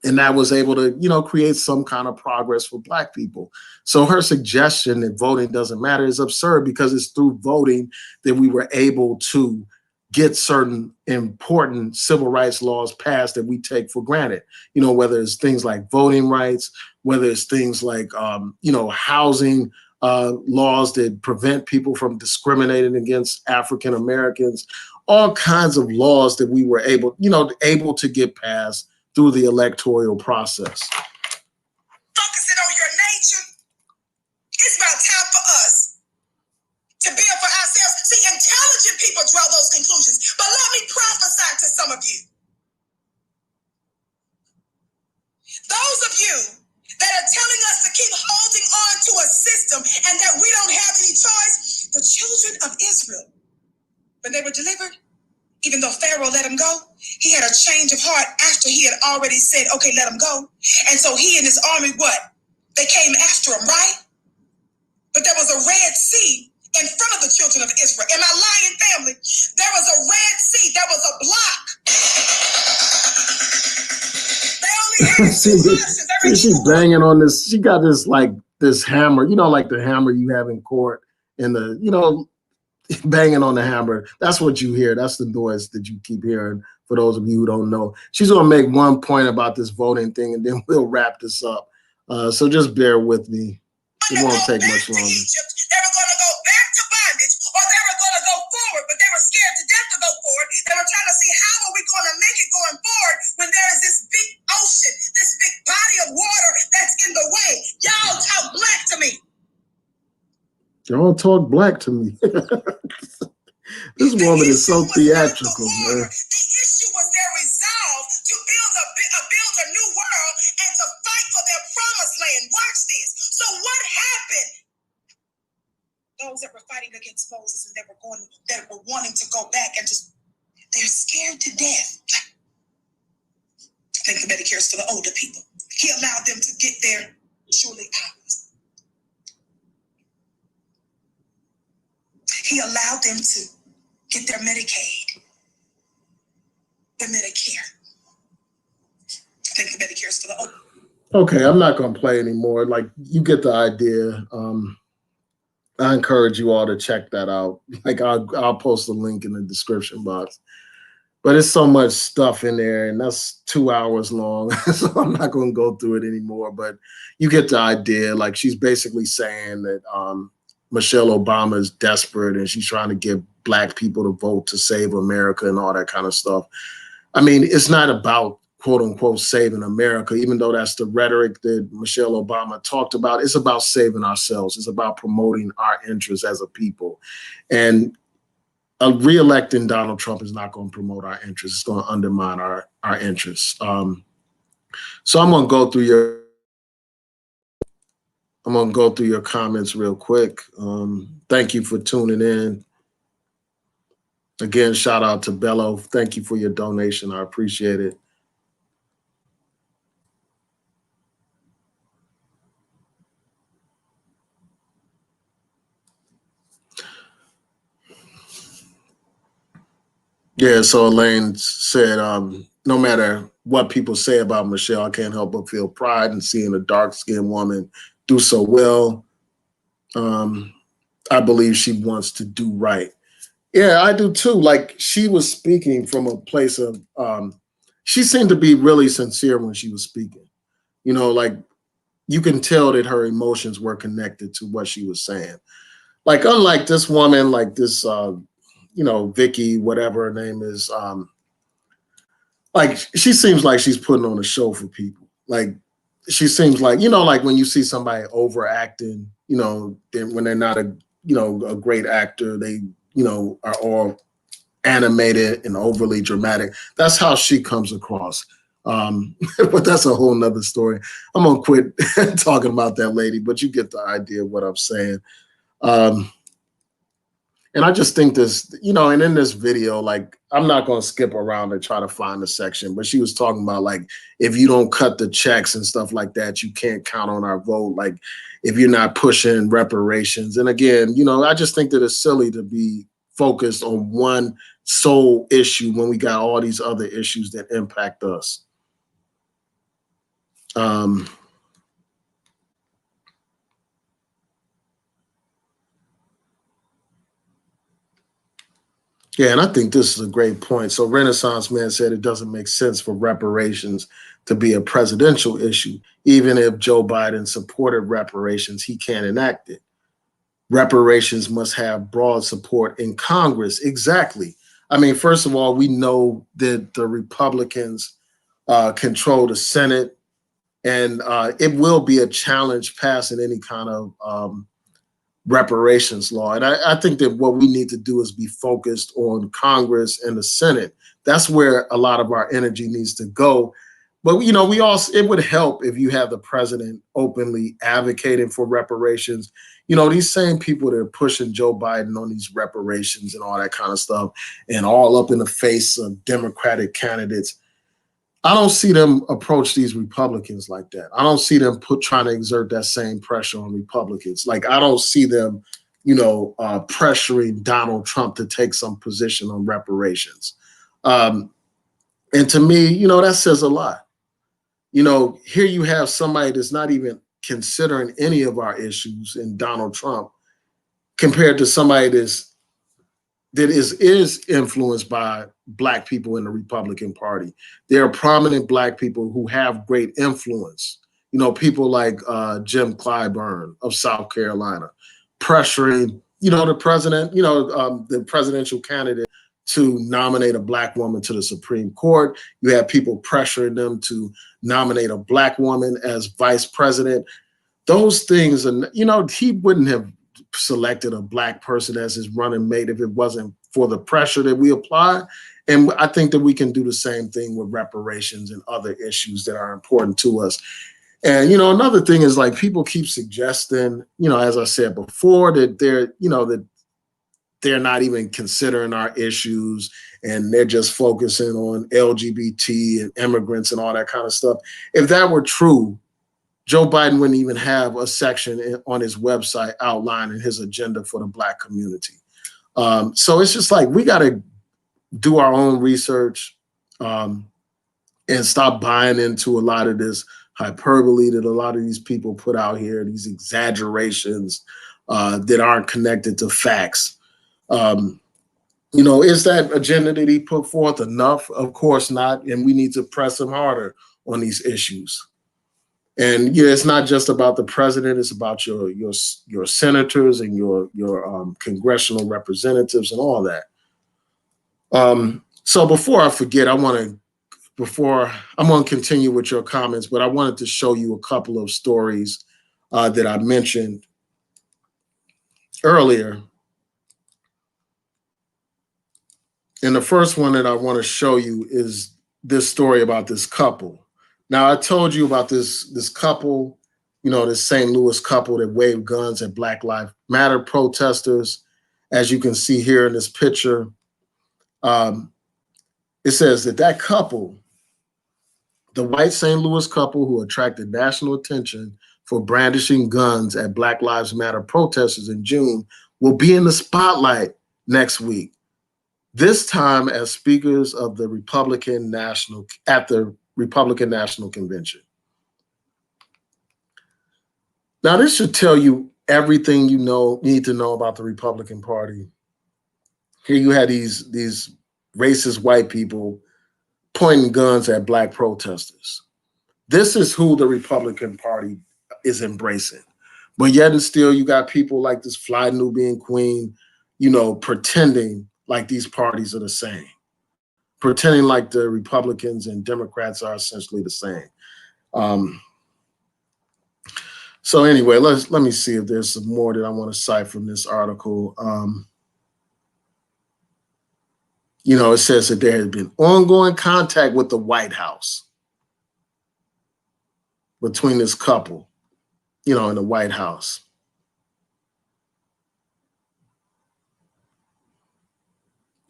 And that was able to, you know, create some kind of progress for Black people. So her suggestion that voting doesn't matter is absurd, because it's through voting that we were able to get certain important civil rights laws passed that we take for granted. You know, whether it's things like voting rights, whether it's things like, you know, housing laws that prevent people from discriminating against African Americans, all kinds of laws that we were able to get passed through the electoral process. Focusing on your nature, it's about time for us to build for ourselves. See, intelligent people draw those conclusions, but let me prophesy to some of you. Those of you that are telling us to keep holding on to a system and that we don't have any choice, the children of Israel, when they were delivered, even though Pharaoh let him go, he had a change of heart after he had already said, okay, let him go. And so he and his army, what? They came after him, right? But there was a Red Sea in front of the children of Israel. Am I lying, family? There was a Red Sea. There was a block. They only had two options. She's banging on this. She got this, like, this hammer, you know, like the hammer you have in court, and the, you know, banging on the hammer. That's what you hear. That's the noise that you keep hearing, for those of you who don't know. She's going to make one point about this voting thing, and then we'll wrap this up. So just bear with me. It won't take much longer. They were going to go back to bondage, or they were going to go forward, but they were scared to death to go forward. They were trying to see, how are we going to make it going forward when there is this big ocean, this big body of water that's in the way? Y'all talk Black to me. Y'all talk black to me. This woman is so theatrical, man. The issue was their resolve to build a new world and to fight for their promised land. Watch this. So what happened? Those that were fighting against Moses and that were wanting to go back and just, they're scared to death. I think the Medicare is for the older people. He allowed them to get their surely hours. He allowed them to get their Medicaid, their Medicare. I think the Medicare is for the older. Okay, I'm not going to play anymore. Like, you get the idea. I encourage you all to check that out. Like, I'll post a link in the description box. But it's so much stuff in there, and that's 2 hours long, so I'm not going to go through it anymore. But you get the idea. Like, she's basically saying that Michelle Obama is desperate, and she's trying to get black people to vote to save America and all that kind of stuff. I mean, it's not about, quote unquote, saving America, even though that's the rhetoric that Michelle Obama talked about. It's about saving ourselves. It's about promoting our interests as a people. And re-electing Donald Trump is not going to promote our interests. It's going to undermine our interests. So I'm going to go through your comments real quick. Thank you for tuning in. Again, shout out to Bella. Thank you for your donation. I appreciate it. Yeah, so Elaine said, no matter what people say about Michelle, I can't help but feel pride in seeing a dark-skinned woman do so well. I believe she wants to do right. Yeah, I do too. Like, she was speaking from a place of, she seemed to be really sincere when she was speaking. You know, like, you can tell that her emotions were connected to what she was saying. Like, unlike this woman, like this, you know, Vicky, whatever her name is, like, she seems like she's putting on a show for people. Like, she seems like, you know, like when you see somebody overacting, you know, when they're not a, you know, a great actor, they, you know, are all animated and overly dramatic. That's how she comes across. But that's a whole nother story. I'm gonna quit talking about that lady, but you get the idea of what I'm saying. And I just think this, you know, and in this video, like, I'm not going to skip around and try to find the section, but she was talking about, like, if you don't cut the checks and stuff like that, you can't count on our vote. Like, if you're not pushing reparations. And again, you know, I just think that it's silly to be focused on one sole issue when we got all these other issues that impact us. Yeah, and I think this is a great point. So Renaissance Man said it doesn't make sense for reparations to be a presidential issue. Even if Joe Biden supported reparations, he can't enact it. Reparations must have broad support in Congress. Exactly. I mean, first of all, we know that the Republicans control the Senate, and it will be a challenge passing any kind of reparations law. And I think that what we need to do is be focused on Congress and the Senate. That's where a lot of our energy needs to go. But, you know, it would help if you have the president openly advocating for reparations. You know, these same people that are pushing Joe Biden on these reparations and all that kind of stuff, and all up in the face of Democratic candidates, I don't see them approach these Republicans like that. I don't see them trying to exert that same pressure on Republicans. Like, I don't see them, you know, pressuring Donald Trump to take some position on reparations. And to me, you know, that says a lot. You know, here you have somebody that's not even considering any of our issues in Donald Trump, compared to somebody that is influenced by Black people in the Republican Party. There are prominent Black people who have great influence. You know, people like Jim Clyburn of South Carolina, pressuring, you know, the president, you know, the presidential candidate to nominate a Black woman to the Supreme Court. You have people pressuring them to nominate a Black woman as vice president. Those things, and, you know, he wouldn't have selected a black person as his running mate if it wasn't for the pressure that we apply. And I think that we can do the same thing with reparations and other issues that are important to us. And, another thing is, like, people keep suggesting, as I said before, that they're not even considering our issues and they're just focusing on LGBT and immigrants and all that kind of stuff. If that were true, Joe Biden wouldn't even have a section on his website outlining his agenda for the Black community. So it's just like, we got to do our own research and stop buying into a lot of this hyperbole that a lot of these people put out here, these exaggerations that aren't connected to facts. Is that agenda that he put forth enough? Of course not. And we need to press him harder on these issues. And it's not just about the president, it's about your senators and your congressional representatives and all that. So before I forget, I'm going to continue with your comments, but I wanted to show you a couple of stories that I mentioned earlier. And the first one that I want to show you is this story about this couple. Now, I told you about this couple, this St. Louis couple that waved guns at Black Lives Matter protesters. As you can see here in this picture, it says that couple, the white St. Louis couple who attracted national attention for brandishing guns at Black Lives Matter protesters in June, will be in the spotlight next week. This time as speakers of the Republican National Convention. Now, this should tell you everything you need to know about the Republican Party. Here you had these racist white people pointing guns at Black protesters. This is who the Republican Party is embracing. But yet and still, you got people like this Fly Nubian Queen, pretending like these parties are the same, pretending like the Republicans and Democrats are essentially the same. So anyway, let me see if there's some more that I want to cite from this article. It says that there has been ongoing contact with the White House between this couple, in the White House.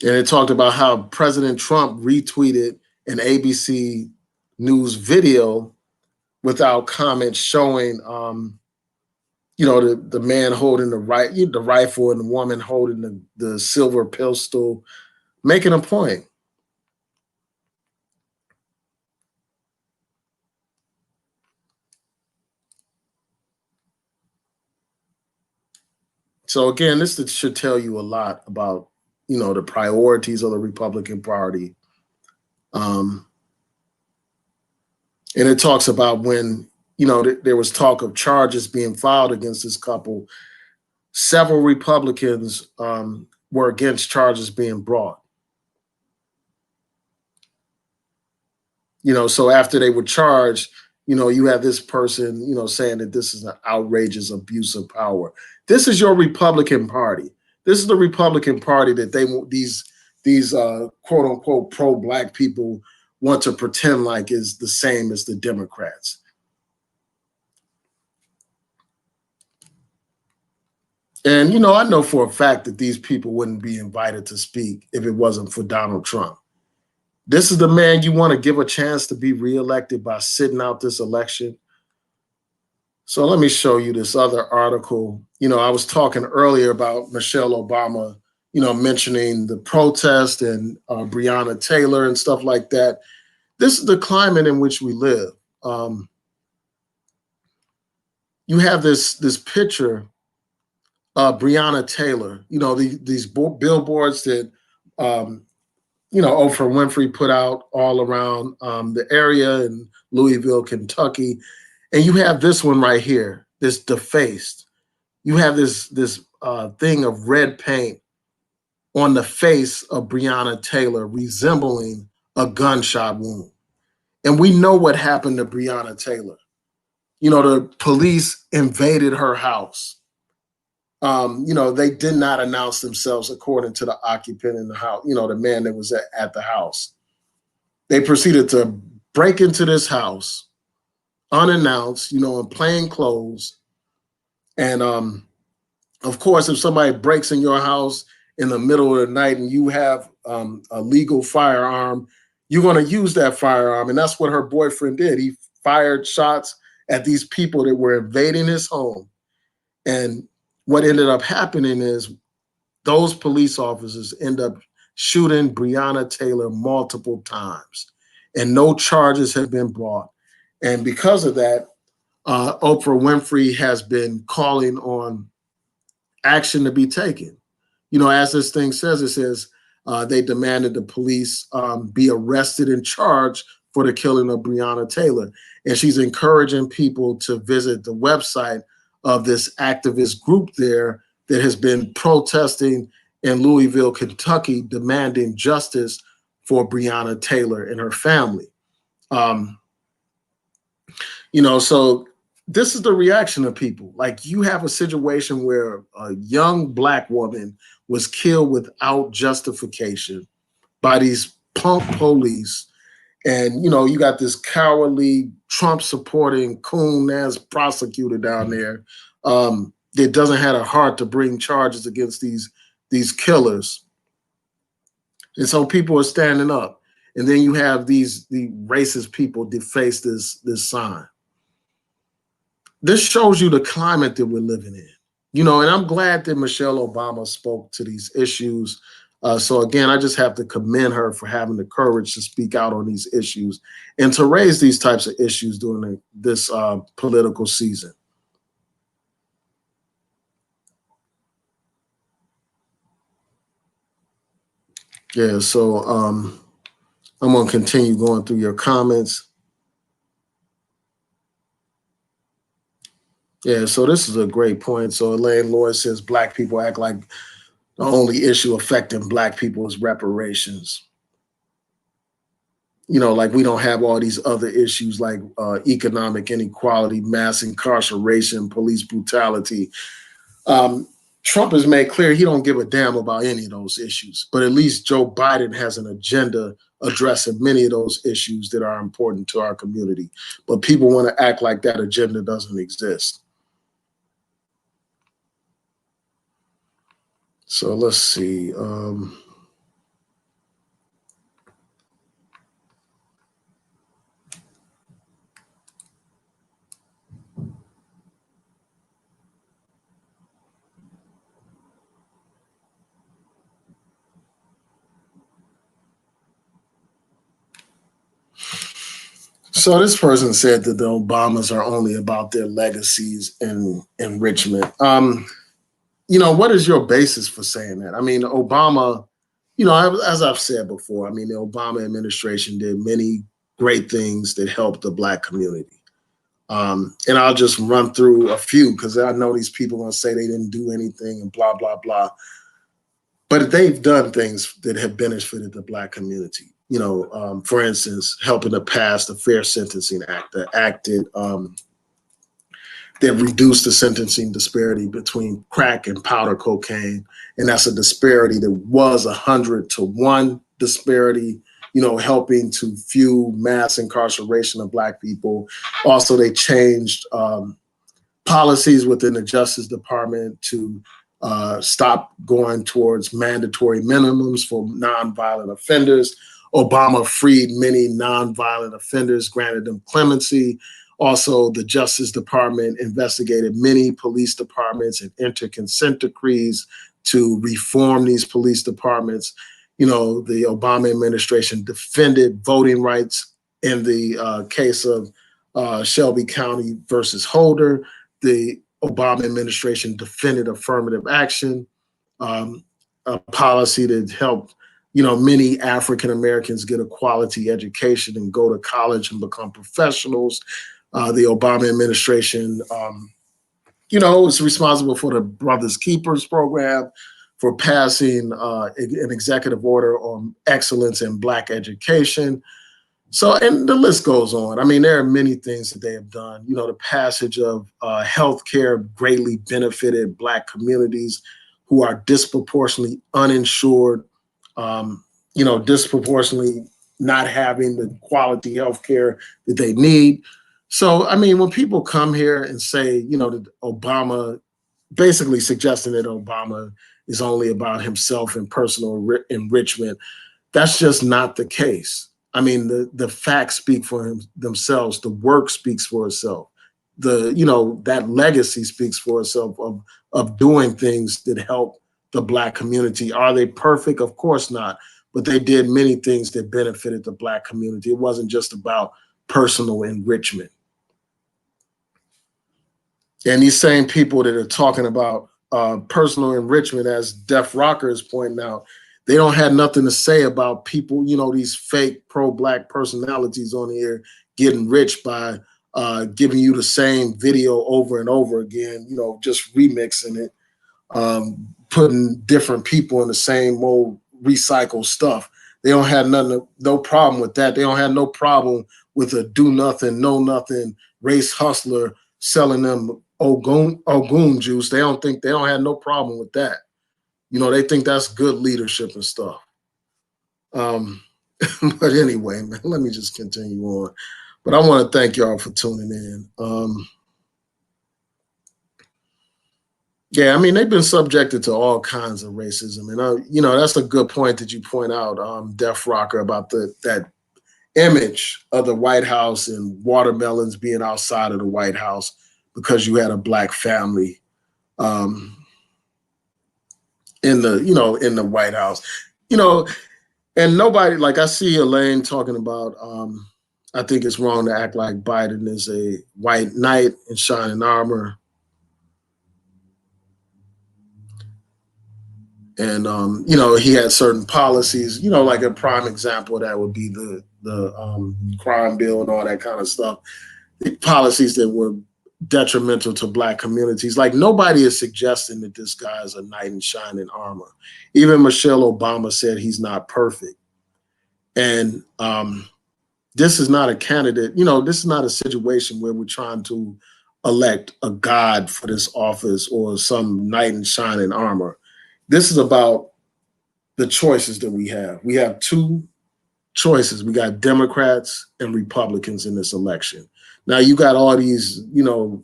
And it talked about how President Trump retweeted an ABC News video without comment showing, the man holding the rifle and the woman holding the silver pistol, making a point. So again, this should tell you a lot about, the priorities of the Republican Party. And it talks about when, there was talk of charges being filed against this couple, several Republicans were against charges being brought. So after they were charged, you have this person, saying that this is an outrageous abuse of power. This is your Republican Party. This is the Republican Party that these quote unquote pro-Black people want to pretend like is the same as the Democrats. And, I know for a fact that these people wouldn't be invited to speak if it wasn't for Donald Trump. This is the man you want to give a chance to be reelected by sitting out this election. So let me show you this other article. I was talking earlier about Michelle Obama, mentioning the protest and Breonna Taylor and stuff like that. This is the climate in which we live. You have this picture of Breonna Taylor, these billboards that, Oprah Winfrey put out all around the area in Louisville, Kentucky. And you have this one right here, this defaced. You have this thing of red paint on the face of Breonna Taylor resembling a gunshot wound. And we know what happened to Breonna Taylor. The police invaded her house. they did not announce themselves according to the occupant in the house, the man that was at the house. They proceeded to break into this house unannounced, in plain clothes. And of course, if somebody breaks in your house in the middle of the night and you have a legal firearm, you're going to use that firearm. And that's what her boyfriend did. He fired shots at these people that were invading his home. And what ended up happening is those police officers end up shooting Breonna Taylor multiple times, and no charges have been brought. And because of that, Oprah Winfrey has been calling on action to be taken. As this thing says, it says they demanded the police be arrested and charged for the killing of Breonna Taylor. And she's encouraging people to visit the website of this activist group there that has been protesting in Louisville, Kentucky, demanding justice for Breonna Taylor and her family. So this is the reaction of people. Like, you have a situation where a young Black woman was killed without justification by these punk police. And, you got this cowardly Trump supporting coon-ass prosecutor down there that doesn't have a heart to bring charges against these killers. And so people are standing up. And then you have the racist people deface this sign. This shows you the climate that we're living in, and I'm glad that Michelle Obama spoke to these issues. So again, I just have to commend her for having the courage to speak out on these issues and to raise these types of issues during this political season. Yeah, so I'm going to continue going through your comments. Yeah, so this is a great point. So Elaine Lloyd says Black people act like the only issue affecting Black people is reparations. Like we don't have all these other issues like economic inequality, mass incarceration, police brutality. Trump has made clear he don't give a damn about any of those issues, but at least Joe Biden has an agenda addressing many of those issues that are important to our community. But people want to act like that agenda doesn't exist. So let's see. So this person said that the Obamas are only about their legacies and enrichment. What is your basis for saying that? I mean, Obama, as I've said before, the Obama administration did many great things that helped the Black community. And I'll just run through a few because I know these people are going to say they didn't do anything and blah, blah, blah. But they've done things that have benefited the Black community. For instance, helping to pass the Fair Sentencing Act, the act that reduced the sentencing disparity between crack and powder cocaine. And that's a disparity that was 100-to-1 disparity, helping to fuel mass incarceration of Black people. Also, they changed policies within the Justice Department to stop going towards mandatory minimums for nonviolent offenders. Obama freed many nonviolent offenders, granted them clemency. Also, the Justice Department investigated many police departments and entered consent decrees to reform these police departments. The Obama administration defended voting rights in the case of Shelby County versus Holder. The Obama administration defended affirmative action, a policy that helped many African Americans get a quality education and go to college and become professionals. The Obama administration, is responsible for the Brothers Keepers program, for passing an executive order on excellence in Black education. So, and the list goes on. I mean, there are many things that they have done. You know, the passage of healthcare greatly benefited Black communities who are disproportionately uninsured, you know, disproportionately not having the quality healthcare that they need. So, I mean, when people come here and say, you know, that Obama, basically suggesting that Obama is only about himself and personal enrichment, that's just not the case. I mean, the facts speak for themselves. The work speaks for itself. You know, that legacy speaks for itself of doing things that help the Black community. Are they perfect? Of course not. But they did many things that benefited the Black community. It wasn't just about personal enrichment. And these same people that are talking about personal enrichment, as Def Rocker is pointing out, they don't have nothing to say about people, you know, these fake pro-Black personalities on here getting rich by giving you the same video over and over again, you know, just remixing it, putting different people in the same old recycled stuff. They don't have no problem with that. They don't have no problem with a do nothing, know nothing race hustler selling them Ogun juice. They don't have no problem with that. You know, they think that's good leadership and stuff. But anyway, man, let me just continue on. But I want to thank y'all for tuning in. Yeah, I mean, they've been subjected to all kinds of racism. And, you know, that's a good point that you point out, Def Rocker, about that image of the White House and watermelons being outside of the White House because you had a Black family in the White House. You know, and nobody, like I see Elaine talking about, I think it's wrong to act like Biden is a white knight in shining armor. And, you know, he had certain policies, you know, like a prime example of that would be the crime bill and all that kind of stuff. The policies that were detrimental to Black communities. Like, nobody is suggesting that this guy is a knight in shining armor. Even Michelle Obama said he's not perfect. And this is not a candidate, you know, this is not a situation where we're trying to elect a god for this office or some knight in shining armor. This is about the choices that we have. We have two choices. We got Democrats and Republicans in this election. Now, you got all these, you know,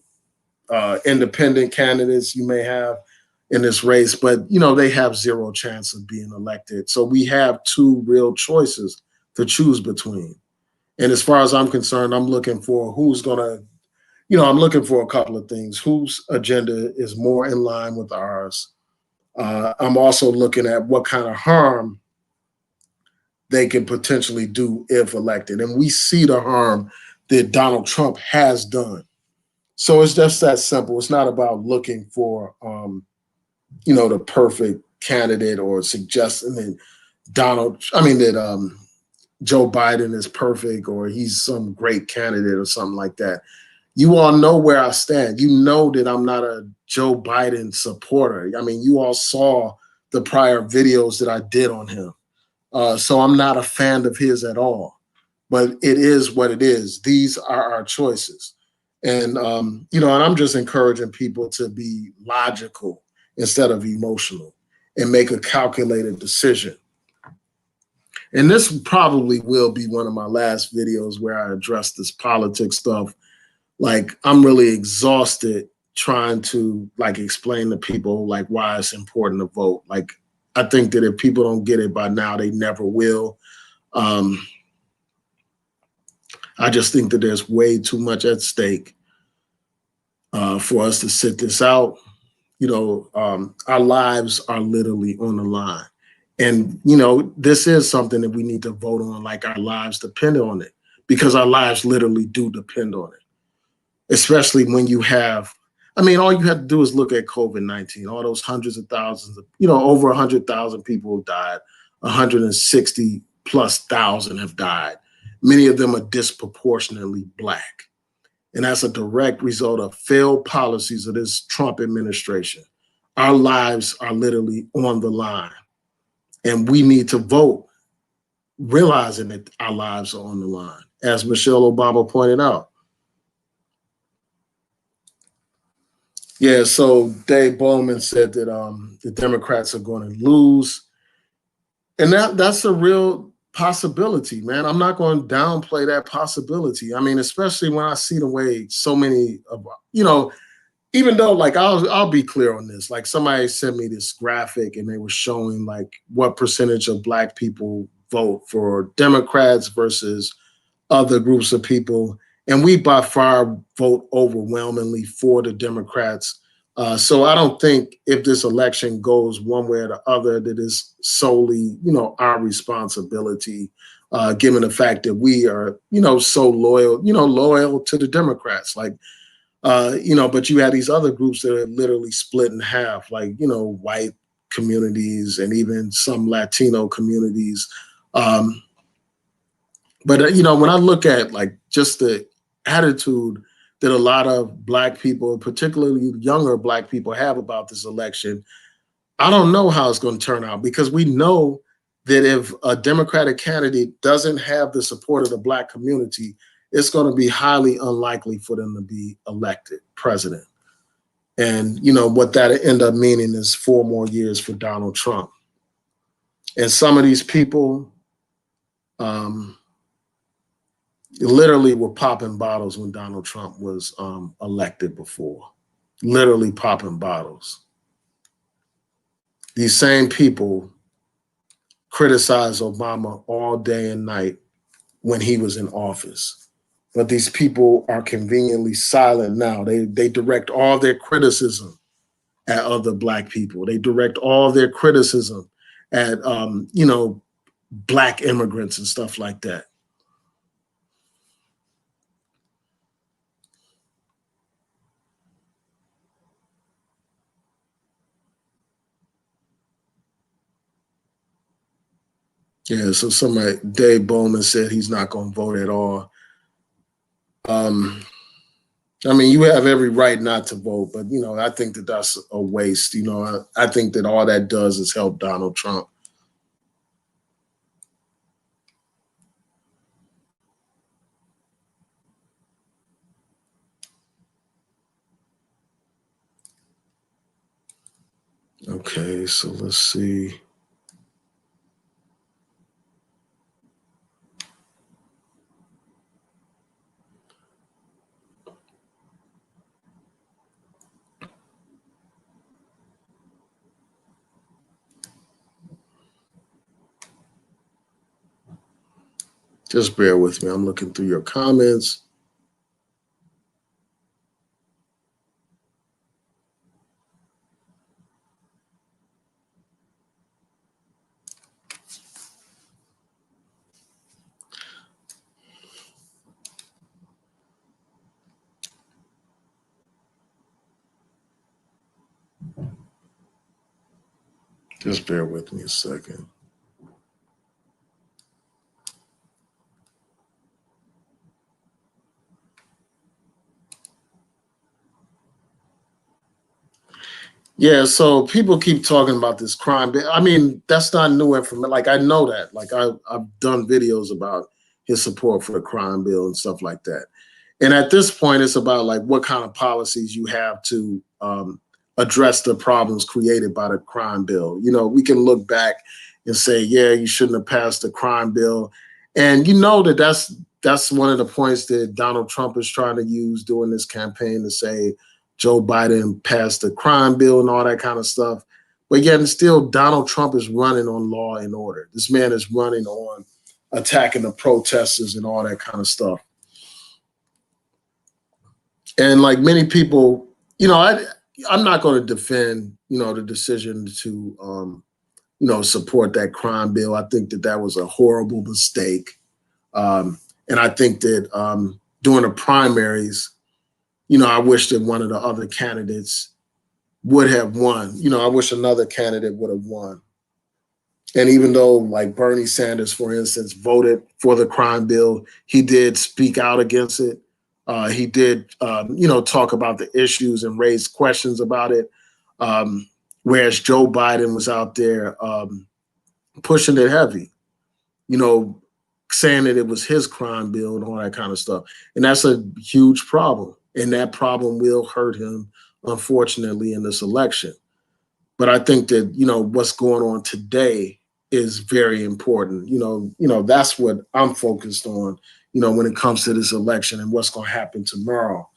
independent candidates you may have in this race, but, you know, they have zero chance of being elected. So we have two real choices to choose between. And as far as I'm concerned, I'm looking for who's going to, you know, I'm looking for a couple of things. Whose agenda is more in line with ours? I'm also looking at what kind of harm they can potentially do if elected. And we see the harm that Donald Trump has done. So it's just that simple. It's not about looking for, you know, the perfect candidate or suggesting that Joe Biden is perfect or he's some great candidate or something like that. You all know where I stand. You know that I'm not a Joe Biden supporter. I mean, you all saw the prior videos that I did on him. So I'm not a fan of his at all. But it is what it is. These are our choices. And, you know, and I'm just encouraging people to be logical instead of emotional and make a calculated decision. And this probably will be one of my last videos where I address this politics stuff. Like, I'm really exhausted trying to, like, explain to people, like, why it's important to vote. Like, I think that if people don't get it by now, they never will. I just think that there's way too much at stake for us to sit this out. You know, our lives are literally on the line. And, you know, this is something that we need to vote on, like our lives depend on it, because our lives literally do depend on it. Especially when you have, I mean, all you have to do is look at COVID-19, all those hundreds of thousands of, you know, over 100,000 people have died, 160 plus thousand have died. Many of them are disproportionately Black. And that's a direct result of failed policies of this Trump administration. Our lives are literally on the line. And we need to vote realizing that our lives are on the line, as Michelle Obama pointed out. Yeah, so Dave Bowman said that the Democrats are going to lose. And that's a real possibility, man. I'm not going to downplay that possibility. I mean, especially when I see the way so many of, even though, like, I'll be clear on this. Like, somebody sent me this graphic and they were showing like what percentage of Black people vote for Democrats versus other groups of people. And we by far vote overwhelmingly for the Democrats. So I don't think if this election goes one way or the other, that is solely, our responsibility, given the fact that we are, so loyal to the Democrats. Like, but you had these other groups that are literally split in half, like, white communities and even some Latino communities. But, when I look at like just the attitude that a lot of Black people, particularly younger Black people, have about this election, I don't know how it's going to turn out, because we know that if a Democratic candidate doesn't have the support of the Black community, it's going to be highly unlikely for them to be elected president. And, what that end up meaning is 4 more years for Donald Trump. And some of these people, literally were popping bottles when Donald Trump was elected before. Literally popping bottles. These same people criticized Obama all day and night when he was in office. But these people are conveniently silent now. They direct all their criticism at other Black people. They direct all their criticism at, Black immigrants and stuff like that. Yeah, so Dave Bowman said he's not going to vote at all. I mean, you have every right not to vote, but, I think that that's a waste. I think that all that does is help Donald Trump. Okay, so let's see. Just bear with me. I'm looking through your comments. Just bear with me a second. Yeah, so people keep talking about this crime. I mean, that's not new information. Like, I know that. Like, I've done videos about his support for the crime bill and stuff like that. And at this point, it's about like what kind of policies you have to address the problems created by the crime bill. We can look back and say, yeah, you shouldn't have passed the crime bill. And that's one of the points that Donald Trump is trying to use during this campaign, to say Joe Biden passed the crime bill and all that kind of stuff. But yet and still, Donald Trump is running on law and order. This man is running on attacking the protesters and all that kind of stuff. And like many people, I'm not going to defend, the decision to, support that crime bill. I think that was a horrible mistake. And I think that during the primaries, I wish that one of the other candidates would have won. I wish another candidate would have won. And even though, like, Bernie Sanders, for instance, voted for the crime bill, he did speak out against it. He did, talk about the issues and raise questions about it. Whereas Joe Biden was out there pushing it heavy. you know, saying that it was his crime bill and all that kind of stuff. And that's a huge problem. And that problem will hurt him, unfortunately, in this election. But I think that, you know, what's going on today is very important. You know, that's what I'm focused on, you know, when it comes to this election and what's going to happen tomorrow.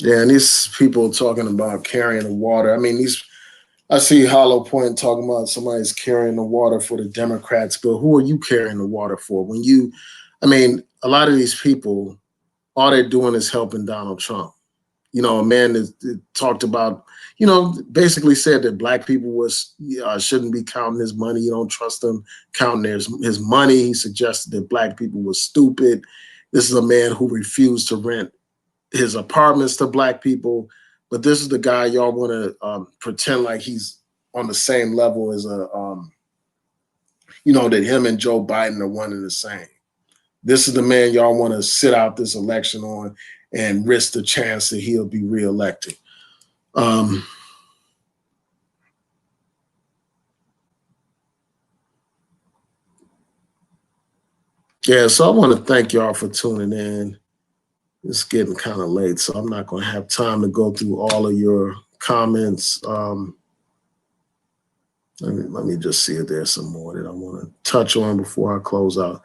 Yeah, and these people talking about carrying the water. I mean, I see Hollow Point talking about somebody's carrying the water for the Democrats, but who are you carrying the water for? I mean, a lot of these people, all they're doing is helping Donald Trump. You know, a man that talked about, you know, basically said that black people shouldn't be counting his money. You don't trust them counting his money. He suggested that black people were stupid. This is a man who refused to rent his apartments to black people, but this is the guy y'all want to pretend like he's on the same level as you know, that him and Joe Biden are one and the same. This is the man y'all want to sit out this election on and risk the chance that he'll be reelected. Yeah, so I want to thank y'all for tuning in. It's getting kind of late, so I'm not going to have time to go through all of your comments. Let me just see if there's some more that I want to touch on before I close out.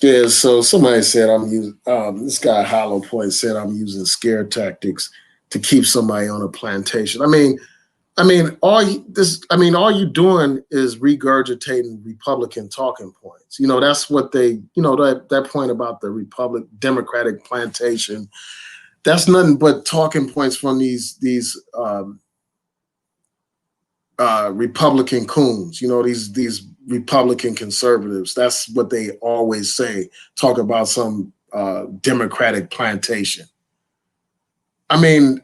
Yeah, so somebody said I'm using, this guy Hollow Point said I'm using scare tactics to keep somebody on a plantation. I mean, all you're doing is regurgitating Republican talking points. You know, that's what they, you know, that point about the Democratic plantation, that's nothing but talking points from these Republican coons, you know, these Republican conservatives. That's what they always say, talk about some Democratic plantation. I mean,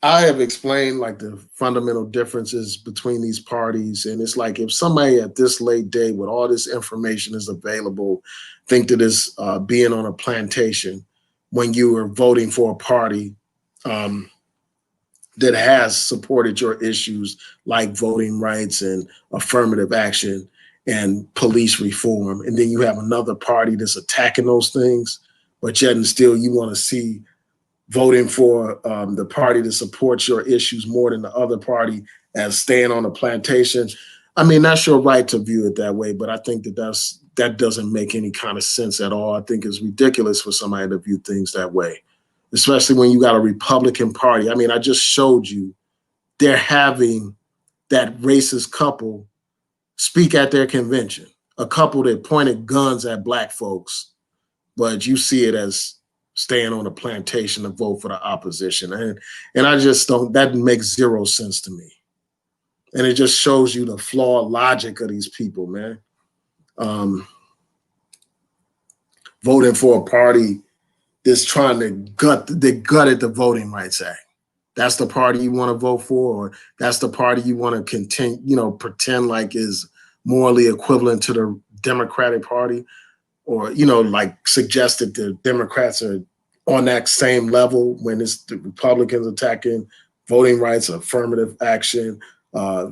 I have explained like the fundamental differences between these parties. And it's like, if somebody at this late day with all this information is available, think that it's being on a plantation when you are voting for a party that has supported your issues like voting rights and affirmative action and police reform. And then you have another party that's attacking those things, but yet and still you want to see voting for the party that supports your issues more than the other party as staying on a plantation. I mean, that's your right to view it that way, but I think that doesn't make any kind of sense at all. I think it's ridiculous for somebody to view things that way, especially when you got a Republican Party. I mean, I just showed you they're having that racist couple speak at their convention, a couple that pointed guns at black folks, but you see it as staying on a plantation to vote for the opposition. And I just don't, that makes zero sense to me. And it just shows you the flawed logic of these people, man. Voting for a party that's trying to gutted the Voting Rights Act. That's the party you want to vote for, or that's the party you want to continue, you know, pretend like is morally equivalent to the Democratic Party, or, you know, like suggest that the Democrats are on that same level when it's the Republicans attacking voting rights, affirmative action,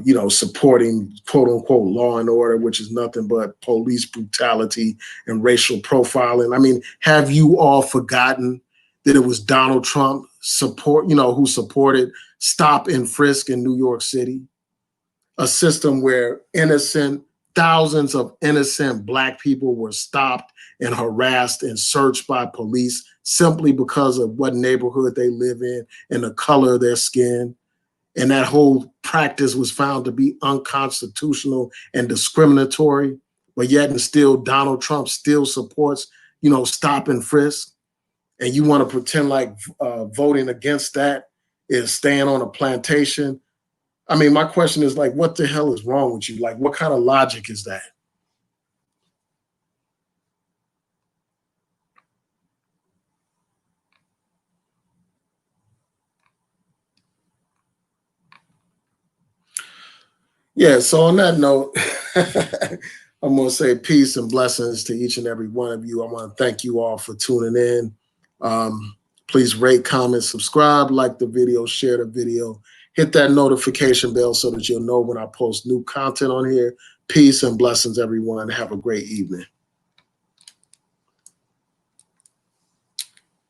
you know, supporting quote unquote law and order, which is nothing but police brutality and racial profiling. I mean, have you all forgotten that it was Donald Trump who supported stop and frisk in New York City, a system where thousands of innocent black people were stopped and harassed and searched by police simply because of what neighborhood they live in and the color of their skin. And that whole practice was found to be unconstitutional and discriminatory, but yet and still Donald Trump still supports, you know, stop and frisk. And you want to pretend like voting against that is staying on a plantation. I mean, my question is like, what the hell is wrong with you? Like, what kind of logic is that? Yeah, so on that note, I'm going to say peace and blessings to each and every one of you. I want to thank you all for tuning in. Please rate, comment, subscribe, like the video, share the video, hit that notification bell so that you'll know when I post new content on here. Peace and blessings, everyone. Have a great evening.